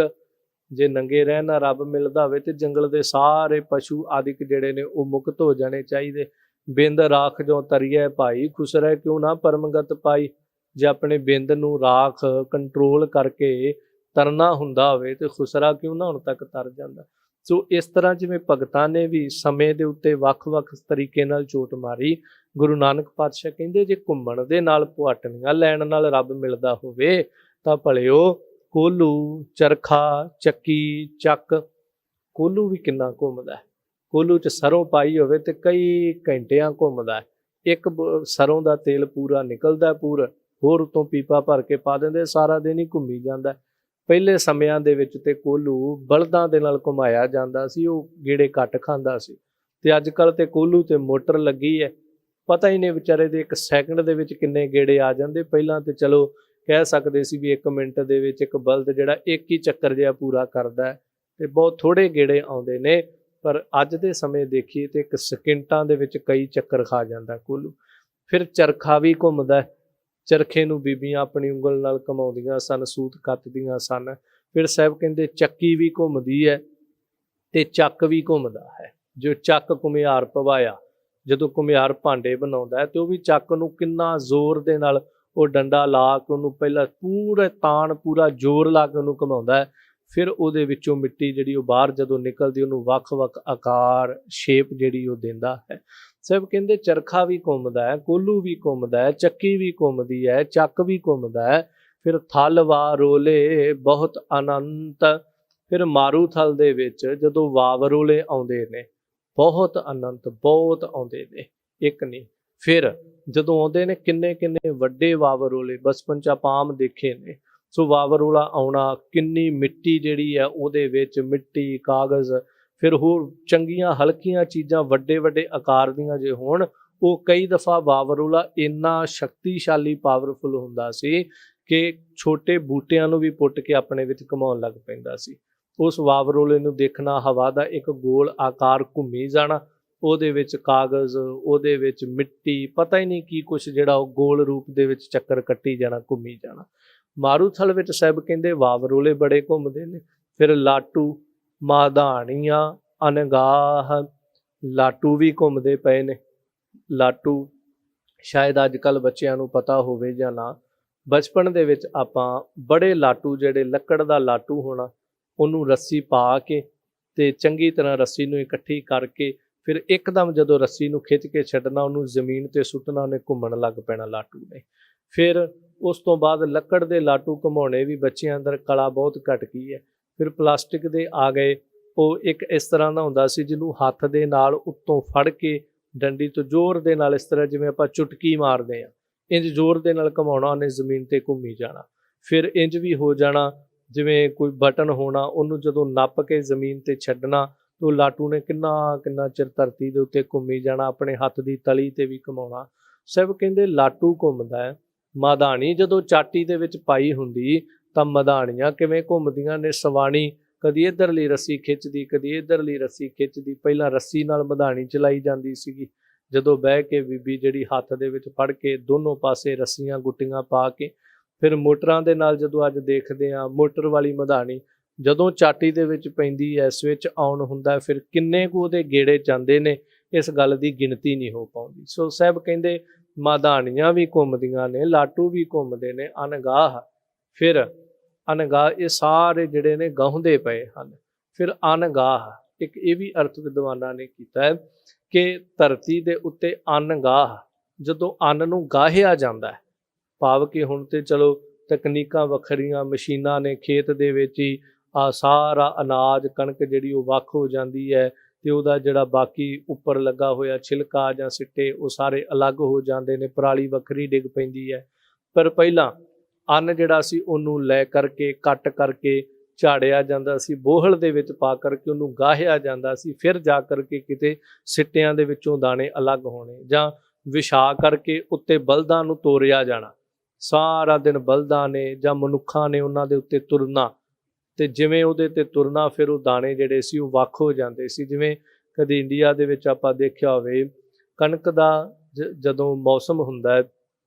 ਜੇ ਨੰਗੇ ਰਹਿਣ ਨਾ ਰੱਬ ਮਿਲਦਾ ਹੋਵੇ ਤੇ ਜੰਗਲ ਦੇ ਸਾਰੇ ਪਸ਼ੂ ਆਦਿਕ ਜਿਹੜੇ ਨੇ ਉਹ ਮੁਕਤ ਹੋ ਜਾਣੇ ਚਾਹੀਦੇ। ਬਿੰਦ ਰਾਖ ਜੋ ਤਰੀਐ ਭਾਈ, ਖੁਸਰੈ ਕਿਉਂ ਨਾ ਪਰਮਗਤ ਪਾਈ। ਜੇ ਆਪਣੇ ਬਿੰਦ ਨੂੰ ਰਾਖ ਕੰਟਰੋਲ ਕਰਕੇ ਤਰਨਾ ਹੁੰਦਾ ਹੋਵੇ ਤੇ ਖੁਸਰਾ ਕਿਉਂ ਨਾ ਹੁਣ ਤੱਕ ਤਰ ਜਾਂਦਾ। ਸੋ ਇਸ ਤਰ੍ਹਾਂ ਜਿਵੇਂ ਭਗਤਾਂ ਨੇ ਵੀ ਸਮੇਂ ਦੇ ਉੱਤੇ ਵੱਖ-ਵੱਖ ਤਰੀਕੇ ਨਾਲ ਚੋਟ ਮਾਰੀ, ਗੁਰੂ ਨਾਨਕ ਪਾਤਸ਼ਾਹ ਕਹਿੰਦੇ ਜੇ ਘੁੰਮਣ ਦੇ ਨਾਲ, ਪੁਆਟਣੀਆਂ ਲੈਣ ਨਾਲ ਰੱਬ ਮਿਲਦਾ ਹੋਵੇ ਤਾਂ ਭਲਿਓ ਕੋਹਲੂ, ਚਰਖਾ, ਚੱਕੀ, ਚੱਕ, ਕੋਹਲੂ ਵੀ ਕਿੰਨਾ ਘੁੰਮਦਾ ਹੈ। ਕੋਹਲੂ 'ਚ ਸਰੋਂ ਪਾਈ ਹੋਵੇ ਤੇ ਕਈ ਘੰਟਿਆਂ ਘੁੰਮਦਾ ਹੈ। ਇੱਕ ਸਰੋਂ ਦਾ ਤੇਲ ਪੂਰਾ ਨਿਕਲਦਾ ਪੂਰਾ, ਹੋਰ ਉਤੋਂ ਪੀਪਾ ਭਰ ਕੇ ਪਾ ਦਿੰਦੇ, ਸਾਰਾ ਦਿਨ ਹੀ ਘੁੰਮੀ ਜਾਂਦਾ। ਪਹਿਲੇ ਸਮਿਆਂ ਦੇ ਵਿੱਚ ਤੇ ਕੋਹਲੂ ਬਲਦਾਂ ਦੇ ਨਾਲ ਘੁਮਾਇਆ ਜਾਂਦਾ ਸੀ, ਉਹ ਗੇੜੇ ਘੱਟ ਖਾਂਦਾ ਸੀ। ਤੇ ਅੱਜ ਕੱਲ੍ਹ ਤੇ ਕੋਹਲੂ ਤੇ ਮੋਟਰ ਲੱਗੀ ਹੈ, ਪਤਾ ਹੀ ਨਹੀਂ ਵਿਚਾਰੇ ਦੇ 1 ਸੈਕਿੰਡ ਦੇ ਵਿੱਚ ਕਿੰਨੇ ਗੇੜੇ ਆ ਜਾਂਦੇ। ਪਹਿਲਾਂ ਤੇ ਚਲੋ ਕਹਿ ਸਕਦੇ ਸੀ ਵੀ 1 ਮਿੰਟ ਦੇ ਵਿੱਚ ਇੱਕ ਬਲਦ ਜਿਹੜਾ ਇੱਕ ਹੀ ਚੱਕਰ ਜਿਹਾ ਪੂਰਾ ਕਰਦਾ ਹੈ ਤੇ ਬਹੁਤ ਥੋੜੇ ਗੇੜੇ ਆਉਂਦੇ ਨੇ, ਪਰ ਅੱਜ ਦੇ ਸਮੇਂ ਦੇਖੀਏ ਤੇ 1 ਸਕਿੰਟਾਂ ਦੇ ਵਿੱਚ ਕਈ ਚੱਕਰ ਖਾ ਜਾਂਦਾ ਕੋਹਲੂ। ਫਿਰ ਚਰਖਾ ਵੀ ਘੁੰਮਦਾ, ਚਰਖੇ ਨੂੰ ਬੀਬੀਆਂ ਆਪਣੀ ਉਂਗਲ ਨਾਲ ਘੁਮਾਉਂਦੀਆਂ ਸਨ, ਸੂਤ ਕੱਤਦੀਆਂ ਸਨ। ਫਿਰ ਸਾਹਿਬ ਕਹਿੰਦੇ ਚੱਕੀ ਵੀ ਘੁੰਮਦੀ ਹੈ ਤੇ ਚੱਕ ਵੀ ਘੁੰਮਦਾ ਹੈ। ਜੋ ਚੱਕ ਘੁਮਿਆਰ ਪਵਾਇਆ, ਜਦੋਂ ਘੁਮਿਆਰ ਭਾਂਡੇ ਬਣਾਉਂਦਾ ਹੈ ਤੇ ਉਹ ਵੀ ਚੱਕ ਨੂੰ ਕਿੰਨਾ ਜ਼ੋਰ ਦੇ ਨਾਲ ਉਹ ਡੰਡਾ ਲਾ ਕੇ ਉਹਨੂੰ ਪਹਿਲਾਂ ਪੂਰਾ ਤਾਣ, ਪੂਰਾ ਜ਼ੋਰ ਲਾ ਕੇ ਉਹਨੂੰ ਘੁਮਾਉਂਦਾ ਹੈ। ਫਿਰ ਉਹਦੇ ਵਿੱਚੋਂ ਮਿੱਟੀ ਜਿਹੜੀ ਉਹ ਬਾਹਰ ਜਦੋਂ ਨਿਕਲਦੀ, ਉਹਨੂੰ ਵੱਖ-ਵੱਖ ਆਕਾਰ, ਸ਼ੇਪ ਜਿਹੜੀ ਉਹ ਦਿੰਦਾ ਹੈ। ਸਾਹਿਬ ਕਹਿੰਦੇ ਚਰਖਾ ਵੀ ਘੁੰਮਦਾ ਹੈ, ਕੋਹਲੂ ਵੀ ਘੁੰਮਦਾ ਹੈ, ਚੱਕੀ ਵੀ ਘੁੰਮਦੀ ਹੈ, ਚੱਕ ਵੀ ਘੁੰਮਦਾ ਹੈ। ਫਿਰ ਥਲ ਵਾਰੋਲੇ ਬਹੁਤ ਅਨੰਤ, ਫਿਰ ਮਾਰੂਥਲ ਦੇ ਵਿੱਚ ਜਦੋਂ ਵਾਵਰੋਲੇ ਆਉਂਦੇ ਨੇ, ਬਹੁਤ ਅਨੰਤ, ਬਹੁਤ ਆਉਂਦੇ ਨੇ, ਇੱਕ ਨਹੀਂ। ਫਿਰ ਜਦੋਂ ਆਉਂਦੇ ਨੇ ਕਿੰਨੇ ਕਿੰਨੇ ਵੱਡੇ ਵਾਵਰੋਲੇ, ਬਚਪਨ 'ਚ ਆਪਾਂ ਆਮ ਦੇਖੇ ਨੇ। ਸੋ ਵਾਵਰੋਲਾ ਆਉਣਾ, ਕਿੰਨੀ ਮਿੱਟੀ ਜਿਹੜੀ ਹੈ ਉਹਦੇ ਵਿੱਚ, ਮਿੱਟੀ, ਕਾਗਜ਼, ਫਿਰ ਹੋਰ ਚੰਗੀਆਂ ਹਲਕੀਆਂ ਚੀਜ਼ਾਂ ਵੱਡੇ ਵੱਡੇ ਆਕਾਰ ਦੀਆਂ ਜੇ ਹੋਣ, ਉਹ ਕਈ ਦਫਾ ਵਾਵਰੋਲਾ ਇੰਨਾ ਸ਼ਕਤੀਸ਼ਾਲੀ, ਪਾਵਰਫੁਲ ਹੁੰਦਾ ਸੀ ਕਿ ਛੋਟੇ ਬੂਟਿਆਂ ਨੂੰ ਵੀ ਪੁੱਟ ਕੇ ਆਪਣੇ ਵਿੱਚ ਘੁਮਾਉਣ ਲੱਗ ਪੈਂਦਾ ਸੀ। ਉਸ ਵਾਵਰੋਲੇ ਨੂੰ ਦੇਖਣਾ, ਹਵਾ ਦਾ ਇੱਕ ਗੋਲ ਆਕਾਰ ਘੁੰਮੀ ਜਾਣਾ, ਉਹਦੇ ਵਿੱਚ ਕਾਗਜ਼, ਉਹਦੇ ਵਿੱਚ ਮਿੱਟੀ, ਪਤਾ ਹੀ ਨਹੀਂ ਕੀ ਕੁਛ ਜਿਹੜਾ ਉਹ ਗੋਲ ਰੂਪ ਦੇ ਵਿੱਚ ਚੱਕਰ ਕੱਟੀ ਜਾਣਾ, ਘੁੰਮੀ ਜਾਣਾ। ਮਾਰੂਥਲ ਵਿੱਚ ਸਾਹਿਬ ਕਹਿੰਦੇ ਵਾਵਰੋਲੇ ਬੜੇ ਘੁੰਮਦੇ ਨੇ। ਫਿਰ ਲਾਟੂ, ਮਾਧਾਣੀਆਂ, ਅਨਗਾਹ, ਲਾਟੂ ਵੀ ਘੁੰਮਦੇ ਪਏ ਨੇ। ਲਾਟੂ ਸ਼ਾਇਦ ਅੱਜ ਕੱਲ੍ਹ ਬੱਚਿਆਂ ਨੂੰ ਪਤਾ ਹੋਵੇ ਜਾਂ ਨਾ, ਬਚਪਨ ਦੇ ਵਿੱਚ ਆਪਾਂ ਬੜੇ ਲਾਟੂ, ਜਿਹੜੇ ਲੱਕੜ ਦਾ ਲਾਟੂ ਹੋਣਾ, ਉਹਨੂੰ ਰੱਸੀ ਪਾ ਕੇ ਤੇ ਚੰਗੀ ਤਰ੍ਹਾਂ ਰੱਸੀ ਨੂੰ ਇਕੱਠੀ ਕਰਕੇ ਫਿਰ ਇੱਕਦਮ ਜਦੋਂ ਰੱਸੀ ਨੂੰ ਖਿੱਚ ਕੇ ਛੱਡਣਾ, ਉਹਨੂੰ ਜ਼ਮੀਨ 'ਤੇ ਸੁੱਟਣਾ, ਉਹਨੇ ਘੁੰਮਣ ਲੱਗ ਪੈਣਾ ਲਾਟੂ ਨੇ। ਫਿਰ ਉਸ ਤੋਂ ਬਾਅਦ ਲੱਕੜ ਦੇ ਲਾਟੂ ਘੁਮਾਉਣੇ ਵੀ ਬੱਚਿਆਂ ਅੰਦਰ ਕਲਾ ਬਹੁਤ ਘਟ ਗਈ ਹੈ। ਫਿਰ ਪਲਾਸਟਿਕ ਦੇ ਆ ਗਏ, ਉਹ ਇੱਕ ਇਸ ਤਰ੍ਹਾਂ ਦਾ ਹੁੰਦਾ ਸੀ ਜਿਹਨੂੰ ਹੱਥ ਦੇ ਨਾਲ ਉੱਤੋਂ ਫੜ ਕੇ ਡੰਡੀ ਤੋਂ ਜ਼ੋਰ ਦੇ ਨਾਲ, ਇਸ ਤਰ੍ਹਾਂ ਜਿਵੇਂ ਆਪਾਂ ਚੁਟਕੀ ਮਾਰਦੇ ਹਾਂ, ਇੰਜ ਜ਼ੋਰ ਦੇ ਨਾਲ ਘੁਮਾਉਣਾ, ਉਹਨੇ ਜ਼ਮੀਨ 'ਤੇ ਘੁੰਮੀ ਜਾਣਾ। ਫਿਰ ਇੰਜ ਵੀ ਹੋ ਜਾਣਾ ਜਿਵੇਂ ਕੋਈ ਬਟਨ ਹੋਣਾ, ਉਹਨੂੰ ਜਦੋਂ ਨੱਪ ਕੇ ਜ਼ਮੀਨ 'ਤੇ ਛੱਡਣਾ, ਉਹ ਲਾਟੂ ਨੇ ਕਿੰਨਾ ਕਿੰਨਾ ਚਿਰ ਧਰਤੀ ਦੇ ਉੱਤੇ ਘੁੰਮੀ ਜਾਣਾ, ਆਪਣੇ ਹੱਥ ਦੀ ਤਲੀ 'ਤੇ ਵੀ ਘੁਮਾਉਣਾ। ਸਭ ਕਹਿੰਦੇ ਲਾਟੂ ਘੁੰਮਦਾ ਹੈ। ਮਧਾਣੀ ਜਦੋਂ ਚਾਟੀ ਦੇ ਵਿੱਚ ਪਾਈ ਹੁੰਦੀ ਤਾਂ ਮਧਾਣੀਆਂ ਕਿਵੇਂ ਘੁੰਮਦੀਆਂ ਨੇ। ਸਵਾਣੀ ਕਦੀ ਇੱਧਰਲੀ ਰੱਸੀ ਖਿੱਚਦੀ, ਕਦੀ ਇੱਧਰਲੀ ਰੱਸੀ ਖਿੱਚਦੀ। ਪਹਿਲਾਂ ਰੱਸੀ ਨਾਲ ਮਧਾਣੀ ਚਲਾਈ ਜਾਂਦੀ ਸੀਗੀ, ਜਦੋਂ ਬਹਿ ਕੇ ਬੀਬੀ ਜਿਹੜੀ ਹੱਥ ਦੇ ਵਿੱਚ ਫੜ ਕੇ ਦੋਨੋਂ ਪਾਸੇ ਰੱਸੀਆਂ ਗੁੱਟੀਆਂ ਪਾ ਕੇ, ਫਿਰ ਮੋਟਰਾਂ ਦੇ ਨਾਲ ਜਦੋਂ ਅੱਜ ਦੇਖਦੇ ਹਾਂ, ਮੋਟਰ ਵਾਲੀ ਮਧਾਣੀ ਜਦੋਂ ਚਾਟੀ ਦੇ ਵਿੱਚ ਪੈਂਦੀ ਹੈ, ਸਵਿਚ ਆਨ ਹੁੰਦਾ, ਫਿਰ ਕਿੰਨੇ ਕੁ ਉਹਦੇ ਗੇੜੇ ਜਾਂਦੇ ਨੇ, ਇਸ ਗੱਲ ਦੀ ਗਿਣਤੀ ਨਹੀਂ ਹੋ ਪਾਉਂਦੀ। ਸੋ ਸਾਹਿਬ ਕਹਿੰਦੇ ਮਧਾਣੀਆਂ ਵੀ ਘੁੰਮਦੀਆਂ ਨੇ, ਲਾਟੂ ਵੀ ਘੁੰਮਦੇ ਨੇ, ਅਨਗਾਹ, ਫਿਰ ਅਨਗਾਹ, ਇਹ ਸਾਰੇ ਜਿਹੜੇ ਨੇ ਗਾਉਂਦੇ ਪਏ ਹਨ। ਫਿਰ ਅਨਗਾਹ, ਇੱਕ ਇਹ ਵੀ ਅਰਥ ਵਿਦਵਾਨਾਂ ਨੇ ਕੀਤਾ ਹੈ ਕਿ ਧਰਤੀ ਦੇ ਉੱਤੇ ਅੰਨ ਗਾਹ, ਜਦੋਂ ਅੰਨ ਨੂੰ ਗਾਹਿਆ ਜਾਂਦਾ ਹੈ, ਭਾਵ ਕਿ ਹੁਣ ਤੇ ਚਲੋ ਤਕਨੀਕਾਂ ਵੱਖਰੀਆਂ, ਮਸ਼ੀਨਾਂ ਨੇ, ਖੇਤ ਦੇ ਵਿੱਚ ਹੀ ਸਾਰਾ ਅਨਾਜ ਕਣਕ ਜਿਹੜੀ ਉਹ ਵੱਖ ਹੋ ਜਾਂਦੀ ਹੈ ਤੇ ਉਹਦਾ ਜਿਹੜਾ ਬਾਕੀ ਉੱਪਰ ਲੱਗਾ ਹੋਇਆ ਛਿਲਕਾ ਜਾਂ ਸਿੱਟੇ ਉਹ ਸਾਰੇ ਅਲੱਗ ਹੋ ਜਾਂਦੇ ਨੇ, ਪਰਾਲੀ ਵੱਖਰੀ ਡਿੱਗ ਪੈਂਦੀ ਹੈ। ਪਰ ਪਹਿਲਾਂ ਅੰਨ ਜਿਹੜਾ ਸੀ ਉਹਨੂੰ ਲੈ ਕਰਕੇ ਕੱਟ ਕਰਕੇ ਝਾੜਿਆ ਜਾਂਦਾ ਸੀ, ਬੋਹਲ ਦੇ ਵਿੱਚ ਪਾ ਕਰਕੇ ਉਹਨੂੰ ਗਾਹਿਆ ਜਾਂਦਾ ਸੀ, ਫਿਰ ਜਾ ਕਰਕੇ ਕਿਤੇ ਸਿੱਟਿਆਂ ਦੇ ਵਿੱਚੋਂ ਦਾਣੇ ਅਲੱਗ ਹੋਣੇ, ਜਾਂ ਵਿਛਾ ਕਰਕੇ ਉੱਤੇ ਬਲਦਾਂ ਨੂੰ ਤੋਰਿਆ ਜਾਣਾ। ਸਾਰਾ ਦਿਨ ਬਲਦਾਂ ਨੇ ਜਾਂ ਮਨੁੱਖਾਂ ਨੇ ਉਹਨਾਂ ਦੇ ਉੱਤੇ ਤੁਰਨਾ, ਤੇ ਜਿਵੇਂ ਉਹਦੇ ਤੇ ਤੁਰਨਾ ਫਿਰ ਉਹ ਦਾਣੇ ਜਿਹੜੇ ਸੀ ਉਹ ਵੱਖ ਹੋ ਜਾਂਦੇ ਸੀ। ਜਿਵੇਂ ਕਦੇ ਇੰਡੀਆ ਦੇ ਵਿੱਚ ਆਪਾਂ ਦੇਖਿਆ ਹੋਵੇ, ਕਣਕ ਦਾ ਜਦੋਂ ਮੌਸਮ ਹੁੰਦਾ ਹੈ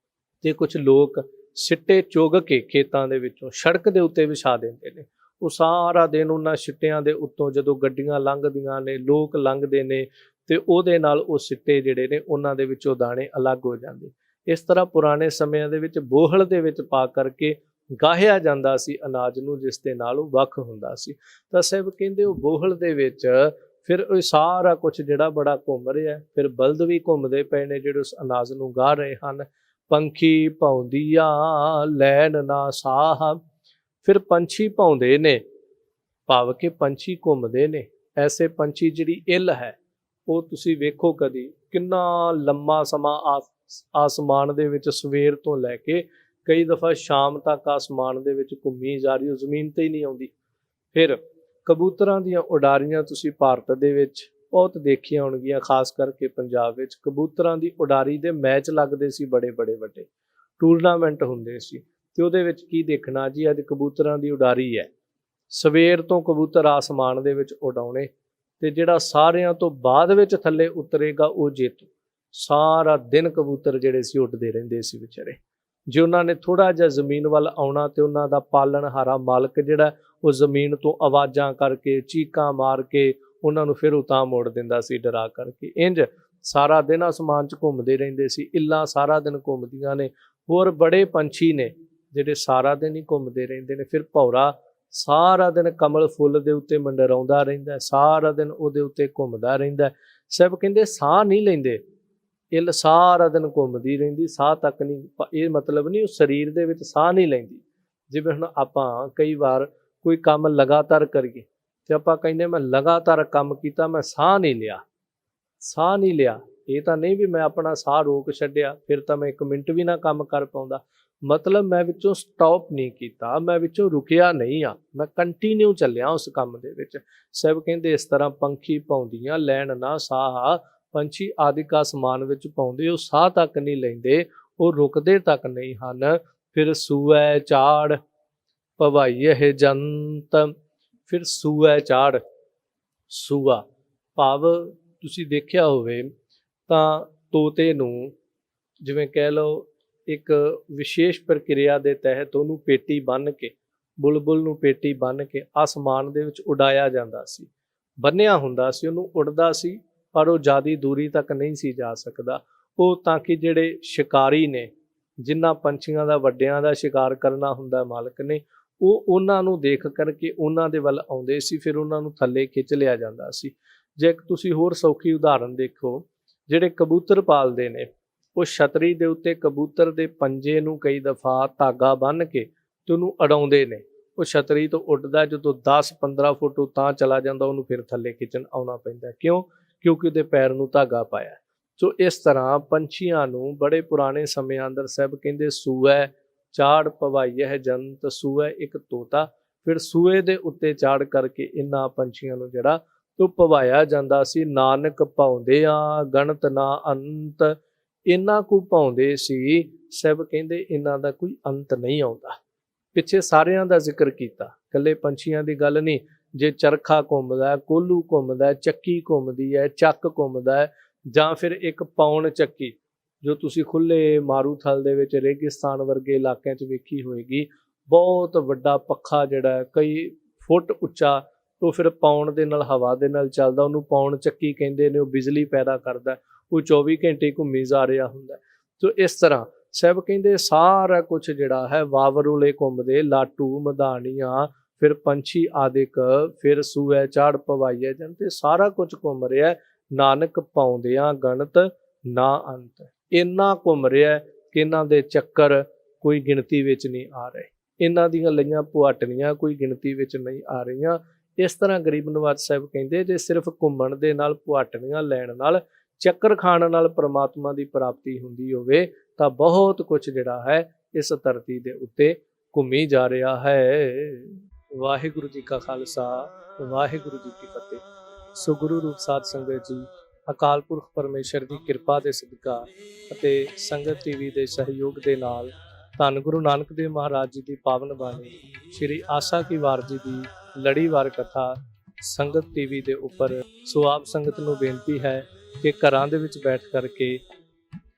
ਤੇ ਕੁਝ ਲੋਕ ਸਿੱਟੇ ਚੁਗ ਕੇ ਖੇਤਾਂ ਦੇ ਵਿੱਚੋਂ ਸੜਕ ਦੇ ਉੱਤੇ ਵਿਛਾ ਦਿੰਦੇ ਨੇ। ਉਹ ਸਾਰਾ ਦਿਨ ਉਹਨਾਂ ਸਿੱਟਿਆਂ ਦੇ ਉੱਤੋਂ ਜਦੋਂ ਗੱਡੀਆਂ ਲੰਘਦੀਆਂ ਨੇ, ਲੋਕ ਲੰਘਦੇ ਨੇ, ਤੇ ਉਹਦੇ ਨਾਲ ਉਹ ਸਿੱਟੇ ਜਿਹੜੇ ਨੇ ਉਹਨਾਂ ਦੇ ਵਿੱਚੋਂ ਦਾਣੇ ਅਲੱਗ ਹੋ ਜਾਂਦੇ। ਇਸ ਤਰ੍ਹਾਂ ਪੁਰਾਣੇ ਸਮਿਆਂ ਦੇ ਵਿੱਚ ਬੋਹਲ ਦੇ ਵਿੱਚ ਪਾ ਕਰਕੇ ਗਾਹਿਆ ਜਾਂਦਾ ਸੀ ਅਨਾਜ ਨੂੰ, ਜਿਸ ਦੇ ਨਾਲ ਉਹ ਵੱਖ ਹੁੰਦਾ ਸੀ। ਤਾਂ ਸਾਹਿਬ ਕਹਿੰਦੇ ਉਹ ਬੋਹਲ ਦੇ ਵਿੱਚ ਫਿਰ ਉਹ ਸਾਰਾ ਕੁਝ ਜਿਹੜਾ ਬੜਾ ਘੁੰਮ ਰਿਹਾ, ਫਿਰ ਬਲਦ ਵੀ ਘੁੰਮਦੇ ਪਏ ਨੇ ਜਿਹੜੇ ਉਸ ਅਨਾਜ ਨੂੰ ਗਾਹ ਰਹੇ ਹਨ। ਪੰਛੀ ਭੌਂਦੀਆ ਲੈਣ ਨਾ ਸਾਹ, ਫਿਰ ਪੰਛੀ ਭੌਂਦੇ ਨੇ, ਭਾਵ ਕਿ ਪੰਛੀ ਘੁੰਮਦੇ ਨੇ। ਐਸੇ ਪੰਛੀ ਜਿਹੜੀ ਇੱਲ ਹੈ ਉਹ ਤੁਸੀਂ ਵੇਖੋ ਕਦੀ, ਕਿੰਨਾ ਲੰਮਾ ਸਮਾਂ ਆਸਮਾਨ ਦੇ ਵਿੱਚ ਸਵੇਰ ਤੋਂ ਲੈ ਕੇ ਕਈ ਦਫਾ ਸ਼ਾਮ ਤੱਕ ਆਸਮਾਨ ਦੇ ਵਿੱਚ ਘੁੰਮੀ ਜਾ ਰਹੀ, ਉਹ ਜ਼ਮੀਨ ਤੇ ਹੀ ਨਹੀਂ ਆਉਂਦੀ। ਫਿਰ ਕਬੂਤਰਾਂ ਦੀਆਂ ਉਡਾਰੀਆਂ ਤੁਸੀਂ ਭਾਰਤ ਦੇ ਵਿੱਚ ਬਹੁਤ ਦੇਖੀਆਂ ਹੋਣਗੀਆਂ, ਖਾਸ ਕਰਕੇ ਪੰਜਾਬ ਵਿੱਚ। ਕਬੂਤਰਾਂ ਦੀ ਉਡਾਰੀ ਦੇ ਮੈਚ ਲੱਗਦੇ ਸੀ, ਬੜੇ ਬੜੇ ਵੱਡੇ ਟੂਰਨਾਮੈਂਟ ਹੁੰਦੇ ਸੀ, ਤੇ ਉਹਦੇ ਵਿੱਚ ਕੀ ਦੇਖਣਾ ਜੀ, ਅੱਜ ਕਬੂਤਰਾਂ ਦੀ ਉਡਾਰੀ ਹੈ, ਸਵੇਰ ਤੋਂ ਕਬੂਤਰ ਆਸਮਾਨ ਦੇ ਵਿੱਚ ਉਡਾਉਣੇ, ਤੇ ਜਿਹੜਾ ਸਾਰਿਆਂ ਤੋਂ ਬਾਅਦ ਵਿੱਚ ਥੱਲੇ ਉਤਰੇਗਾ ਉਹ ਜੇਤੂ। ਸਾਰਾ ਦਿਨ ਕਬੂਤਰ ਜਿਹੜੇ ਸੀ ਉੱਡਦੇ ਰਹਿੰਦੇ ਸੀ ਵਿਚਾਰੇ। ਜੇ ਉਹਨਾਂ ਨੇ ਥੋੜ੍ਹਾ ਜਿਹਾ ਜ਼ਮੀਨ ਵੱਲ ਆਉਣਾ ਤੇ ਉਹਨਾਂ ਦਾ ਪਾਲਣਹਾਰਾ ਮਾਲਕ ਜਿਹੜਾ ਉਹ ਜ਼ਮੀਨ ਤੋਂ ਆਵਾਜ਼ਾਂ ਕਰਕੇ, ਚੀਕਾਂ ਮਾਰ ਕੇ ਉਹਨਾਂ ਨੂੰ ਫਿਰ ਉਤਾਂ ਮੋੜ ਦਿੰਦਾ ਸੀ ਡਰਾ ਕਰਕੇ। ਇੰਝ ਸਾਰਾ ਦਿਨ ਆਸਮਾਨ 'ਚ ਘੁੰਮਦੇ ਰਹਿੰਦੇ ਸੀ। ਇੱਲਾਂ ਸਾਰਾ ਦਿਨ ਘੁੰਮਦੀਆਂ ਨੇ। ਹੋਰ ਬੜੇ ਪੰਛੀ ਨੇ ਜਿਹੜੇ ਸਾਰਾ ਦਿਨ ਹੀ ਘੁੰਮਦੇ ਰਹਿੰਦੇ ਨੇ। ਫਿਰ ਭੌਰਾ ਸਾਰਾ ਦਿਨ ਕਮਲ ਫੁੱਲ ਦੇ ਉੱਤੇ ਮੰਡਰਾਉਂਦਾ ਰਹਿੰਦਾ, ਸਾਰਾ ਦਿਨ ਉਹਦੇ ਉੱਤੇ ਘੁੰਮਦਾ ਰਹਿੰਦਾ। ਸਭ ਕਹਿੰਦੇ ਸਾਹ ਨਹੀਂ ਲੈਂਦੇ, ਇੱਲ ਸਾਰਾ ਦਿਨ ਘੁੰਮਦੀ ਰਹਿੰਦੀ, ਸਾਹ ਤੱਕ ਨਹੀਂ। ਇਹ ਮਤਲਬ ਨਹੀਂ ਉਹ ਸਰੀਰ ਦੇ ਵਿੱਚ ਸਾਹ ਨਹੀਂ ਲੈਂਦੀ। ਜਿਵੇਂ ਹੁਣ ਆਪਾਂ ਕਈ ਵਾਰ ਕੋਈ ਕੰਮ ਲਗਾਤਾਰ ਕਰੀਏ ਤੇ ਆਪਾਂ ਕਹਿੰਦੇ ਮੈਂ ਲਗਾਤਾਰ ਕੰਮ ਕੀਤਾ, ਮੈਂ ਸਾਹ ਨਹੀਂ ਲਿਆ, ਸਾਹ ਨਹੀਂ ਲਿਆ। ਇਹ ਤਾਂ ਨਹੀਂ ਵੀ ਮੈਂ ਆਪਣਾ ਸਾਹ ਰੋਕ ਛੱਡਿਆ, ਫਿਰ ਤਾਂ ਮੈਂ 1 ਮਿੰਟ ਵੀ ਨਾ ਕੰਮ ਕਰ ਪਾਉਂਦਾ। ਮਤਲਬ ਮੈਂ ਵਿੱਚੋਂ ਸਟਾਪ ਨਹੀਂ ਕੀਤਾ, ਮੈਂ ਵਿੱਚੋਂ ਰੁਕਿਆ ਨਹੀਂ ਆ, ਮੈਂ ਕੰਟੀਨਿਊ ਚੱਲਿਆ ਉਸ ਕੰਮ ਦੇ ਵਿੱਚ। ਸਭ ਕਹਿੰਦੇ ਇਸ ਤਰ੍ਹਾਂ ਪੰਛੀ ਭੌਂਦੀਆਂ ਲੈਣ ਨਾ ਸਾਹ, ਪੰਛੀ ਆਦਿਕ ਆਸਮਾਨ ਵਿੱਚ ਪਾਉਂਦੇ, ਉਹ ਸਾਹ ਤੱਕ ਨਹੀਂ ਲੈਂਦੇ, ਉਹ ਰੁਕਦੇ ਤੱਕ ਨਹੀਂ ਹਨ। ਫਿਰ ਸੂਐ ਝਾੜ ਭਵਾਈਏ ਜੰਤ, ਫਿਰ ਸੂਐ ਝਾੜ, ਸੂਆ ਭਾਵ ਤੁਸੀਂ ਦੇਖਿਆ ਹੋਵੇ ਤਾਂ ਤੋਤੇ ਨੂੰ ਜਿਵੇਂ ਕਹਿ ਲਓ ਇੱਕ ਵਿਸ਼ੇਸ਼ ਪ੍ਰਕਿਰਿਆ ਦੇ ਤਹਿਤ ਉਹਨੂੰ ਪੇਟੀ ਬੰਨ੍ਹ ਕੇ, ਬੁਲਬੁਲ ਨੂੰ ਪੇਟੀ ਬੰਨ੍ਹ ਕੇ ਆਸਮਾਨ ਦੇ ਵਿੱਚ ਉਡਾਇਆ ਜਾਂਦਾ ਸੀ। ਬੰਨਿਆ ਹੁੰਦਾ ਸੀ, ਉਹਨੂੰ ਉੱਡਦਾ ਸੀ, ਪਰ ਉਹ ਜ਼ਿਆਦਾ ਦੂਰੀ ਤੱਕ ਨਹੀਂ ਸੀ ਜਾ ਸਕਦਾ। ਉਹ ਤਾਂ ਕਿ ਜਿਹੜੇ ਸ਼ਿਕਾਰੀ ਨੇ, ਜਿਨ੍ਹਾਂ ਪੰਛੀਆਂ ਦਾ ਵੱਡਿਆਂ ਦਾ ਸ਼ਿਕਾਰ ਕਰਨਾ ਹੁੰਦਾ ਮਾਲਕ ਨੇ, ਉਹ ਉਹਨਾਂ ਨੂੰ ਦੇਖ ਕਰਕੇ ਉਹਨਾਂ ਦੇ ਵੱਲ ਆਉਂਦੇ ਸੀ, ਫਿਰ ਉਹਨਾਂ ਨੂੰ ਥੱਲੇ ਖਿੱਚ ਲਿਆ ਜਾਂਦਾ ਸੀ। ਜੇ ਇੱਕ ਤੁਸੀਂ ਹੋਰ ਸੌਖੀ ਉਦਾਹਰਨ ਦੇਖੋ, ਜਿਹੜੇ ਕਬੂਤਰ ਪਾਲਦੇ ਨੇ ਉਹ ਛਤਰੀ ਦੇ ਉੱਤੇ ਕਬੂਤਰ ਦੇ ਪੰਜੇ ਨੂੰ ਕਈ ਦਫਾ ਧਾਗਾ ਬੰਨ੍ਹ ਕੇ ਤੇ ਉਹਨੂੰ ਉਡਾਉਂਦੇ ਨੇ। ਉਹ ਛਤਰੀ ਤੋਂ ਉੱਡਦਾ, ਜਦੋਂ 10-15 ਫੁੱਟ ਤਾਂ ਚਲਾ ਜਾਂਦਾ, ਉਹਨੂੰ ਫਿਰ ਥੱਲੇ ਖਿੱਚਣ ਆਉਣਾ ਪੈਂਦਾ। ਕਿਉਂ? ਕਿਉਂਕਿ ਉਹਦੇ ਪੈਰ ਨੂੰ ਧਾਗਾ ਪਾਇਆ। ਸੋ ਇਸ ਤਰ੍ਹਾਂ ਪੰਛੀਆਂ ਨੂੰ ਬੜੇ ਪੁਰਾਣੇ ਸਮਿਆਂ ਅੰਦਰ ਸਾਹਿਬ ਕਹਿੰਦੇ ਸੂਐ ਝਾੜ ਭਵਾਈਐ ਜੰਤ, ਸੂਐ ਇੱਕ ਤੋਤਾ, ਫਿਰ ਸੂਏ ਦੇ ਉੱਤੇ ਚਾੜ ਕਰਕੇ ਇਹਨਾਂ ਪੰਛੀਆਂ ਨੂੰ ਜਿਹੜਾ ਉਹ ਭਵਾਇਆ ਜਾਂਦਾ ਸੀ। ਨਾਨਕ ਭੌਂਦੇ ਆ ਗਣਤ ਨਾ ਅੰਤ, ਇਹਨਾਂ ਕੁ ਭੌਂਦੇ ਸੀ, ਸਭ ਕਹਿੰਦੇ ਇਹਨਾਂ ਦਾ ਕੋਈ ਅੰਤ ਨਹੀਂ ਆਉਂਦਾ। ਪਿੱਛੇ ਸਾਰਿਆਂ ਦਾ ਜ਼ਿਕਰ ਕੀਤਾ, ਇਕੱਲੇ ਪੰਛੀਆਂ ਦੀ ਗੱਲ ਨਹੀਂ। ਜੇ ਚਰਖਾ ਘੁੰਮਦਾ, ਕੋਹਲੂ ਘੁੰਮਦਾ, ਚੱਕੀ ਘੁੰਮਦੀ ਹੈ, ਚੱਕ ਘੁੰਮਦਾ ਹੈ, ਜਾਂ ਫਿਰ ਇੱਕ ਪੌਣ ਚੱਕੀ ਜੋ ਤੁਸੀਂ ਖੁੱਲ੍ਹੇ ਮਾਰੂਥਲ ਦੇ ਵਿੱਚ ਰੇਗਿਸਤਾਨ ਵਰਗੇ ਇਲਾਕਿਆਂ 'ਚ ਵੇਖੀ ਹੋਏਗੀ, ਬਹੁਤ ਵੱਡਾ ਪੱਖਾ ਜਿਹੜਾ ਕਈ ਫੁੱਟ ਉੱਚਾ, ਉਹ ਫਿਰ ਪੌਣ ਦੇ ਨਾਲ ਹਵਾ ਦੇ ਨਾਲ ਚੱਲਦਾ, ਉਹਨੂੰ ਪੌਣ ਚੱਕੀ ਕਹਿੰਦੇ ਨੇ। ਉਹ ਬਿਜਲੀ ਪੈਦਾ ਕਰਦਾ, ਉਹ 24 ਘੰਟੇ ਘੁੰਮੀ ਜਾ ਰਿਹਾ ਹੁੰਦਾ। ਸੋ ਇਸ ਤਰ੍ਹਾਂ ਸਭ ਕਹਿੰਦੇ ਸਾਰਾ ਕੁਛ ਜਿਹੜਾ ਹੈ ਵਾਵਰੂਲੇ ਘੁੰਮਦੇ, ਲਾਟੂ ਮਧਾਣੀਆਂ ਫਿਰ ਪੰਛੀ ਆਦਿਕ, ਫਿਰ ਸੂਏ ਝਾੜ ਪਵਾਈਏ ਜਨ, ਤੇ ਸਾਰਾ ਕੁਝ ਘੁੰਮ ਰਿਹਾ ਹੈ। ਨਾਨਕ ਪਾਉਂਦਿਆਂ ਗਣਤ ਨਾ ਅੰਤ। ਇੰਨਾ ਘੁੰਮ ਰਿਹਾ ਹੈ ਕਿ ਇਹਨਾਂ ਦੇ ਚੱਕਰ ਕੋਈ ਗਿਣਤੀ ਵਿੱਚ ਨਹੀਂ ਆ ਰਹੇ, ਇਹਨਾਂ ਦੀਆਂ ਲਈਆਂ ਪੁਆਟਣੀਆਂ ਕੋਈ ਗਿਣਤੀ ਵਿੱਚ ਨਹੀਂ ਆ ਰਹੀਆਂ। ਇਸ ਤਰ੍ਹਾਂ ਗਰੀਬ ਨਵਾਜ ਸਾਹਿਬ ਕਹਿੰਦੇ, ਜੇ ਸਿਰਫ ਘੁੰਮਣ ਦੇ ਨਾਲ, ਪੁਆਟਣੀਆਂ ਲੈਣ ਨਾਲ, ਚੱਕਰ ਖਾਣ ਨਾਲ ਪ੍ਰਮਾਤਮਾ ਦੀ ਪ੍ਰਾਪਤੀ ਹੁੰਦੀ ਹੋਵੇ ਤਾਂ ਬਹੁਤ ਕੁਝ ਜਿਹੜਾ ਹੈ ਇਸ ਧਰਤੀ ਦੇ ਉੱਤੇ ਘੁੰਮੀ ਜਾ ਰਿਹਾ ਹੈ। ਵਾਹਿਗੁਰੂ ਜੀ ਕਾ ਖਾਲਸਾ, ਵਾਹਿਗੁਰੂ ਜੀ ਕੀ ਫਤਿਹ। ਸੋ ਗੁਰੂ ਰੂਪ ਸਾਧ ਸੰਗਤ ਜੀ, ਅਕਾਲ ਪੁਰਖ ਪਰਮੇਸ਼ਰ ਦੀ ਕਿਰਪਾ ਦੇ ਸਦਕਾ ਅਤੇ ਸੰਗਤ ਟੀਵੀ ਦੇ ਸਹਿਯੋਗ ਦੇ ਨਾਲ ਧੰਨ ਗੁਰੂ ਨਾਨਕ ਦੇਵ ਮਹਾਰਾਜ ਜੀ ਦੀ ਪਾਵਨ ਬਾਣੀ ਸ਼੍ਰੀ ਆਸਾ ਕੀ ਵਾਰ ਜੀ ਦੀ ਲੜੀਵਾਰ ਕਥਾ ਸੰਗਤ ਟੀਵੀ ਦੇ ਉੱਪਰ। ਸੋ ਆਪ ਸੰਗਤ ਨੂੰ ਬੇਨਤੀ ਹੈ ਕਿ ਘਰਾਂ ਦੇ ਵਿੱਚ ਬੈਠ ਕਰਕੇ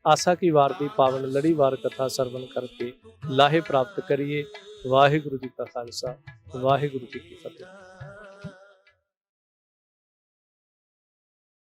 ਆਸਾ ਕੀ ਵਾਰ ਦੀ ਪਾਵਨ ਲੜੀਵਾਰ ਕਥਾ ਸਰਵਣ ਕਰਕੇ ਲਾਹੇ ਪ੍ਰਾਪਤ ਕਰੀਏ। ਵਾਹਿਗੁਰੂ ਜੀ ਕਾ ਖਾਲਸਾ, ਵਾਹਿਗੁਰੂ ਜੀ ਕੀ ਫਤਿਹ।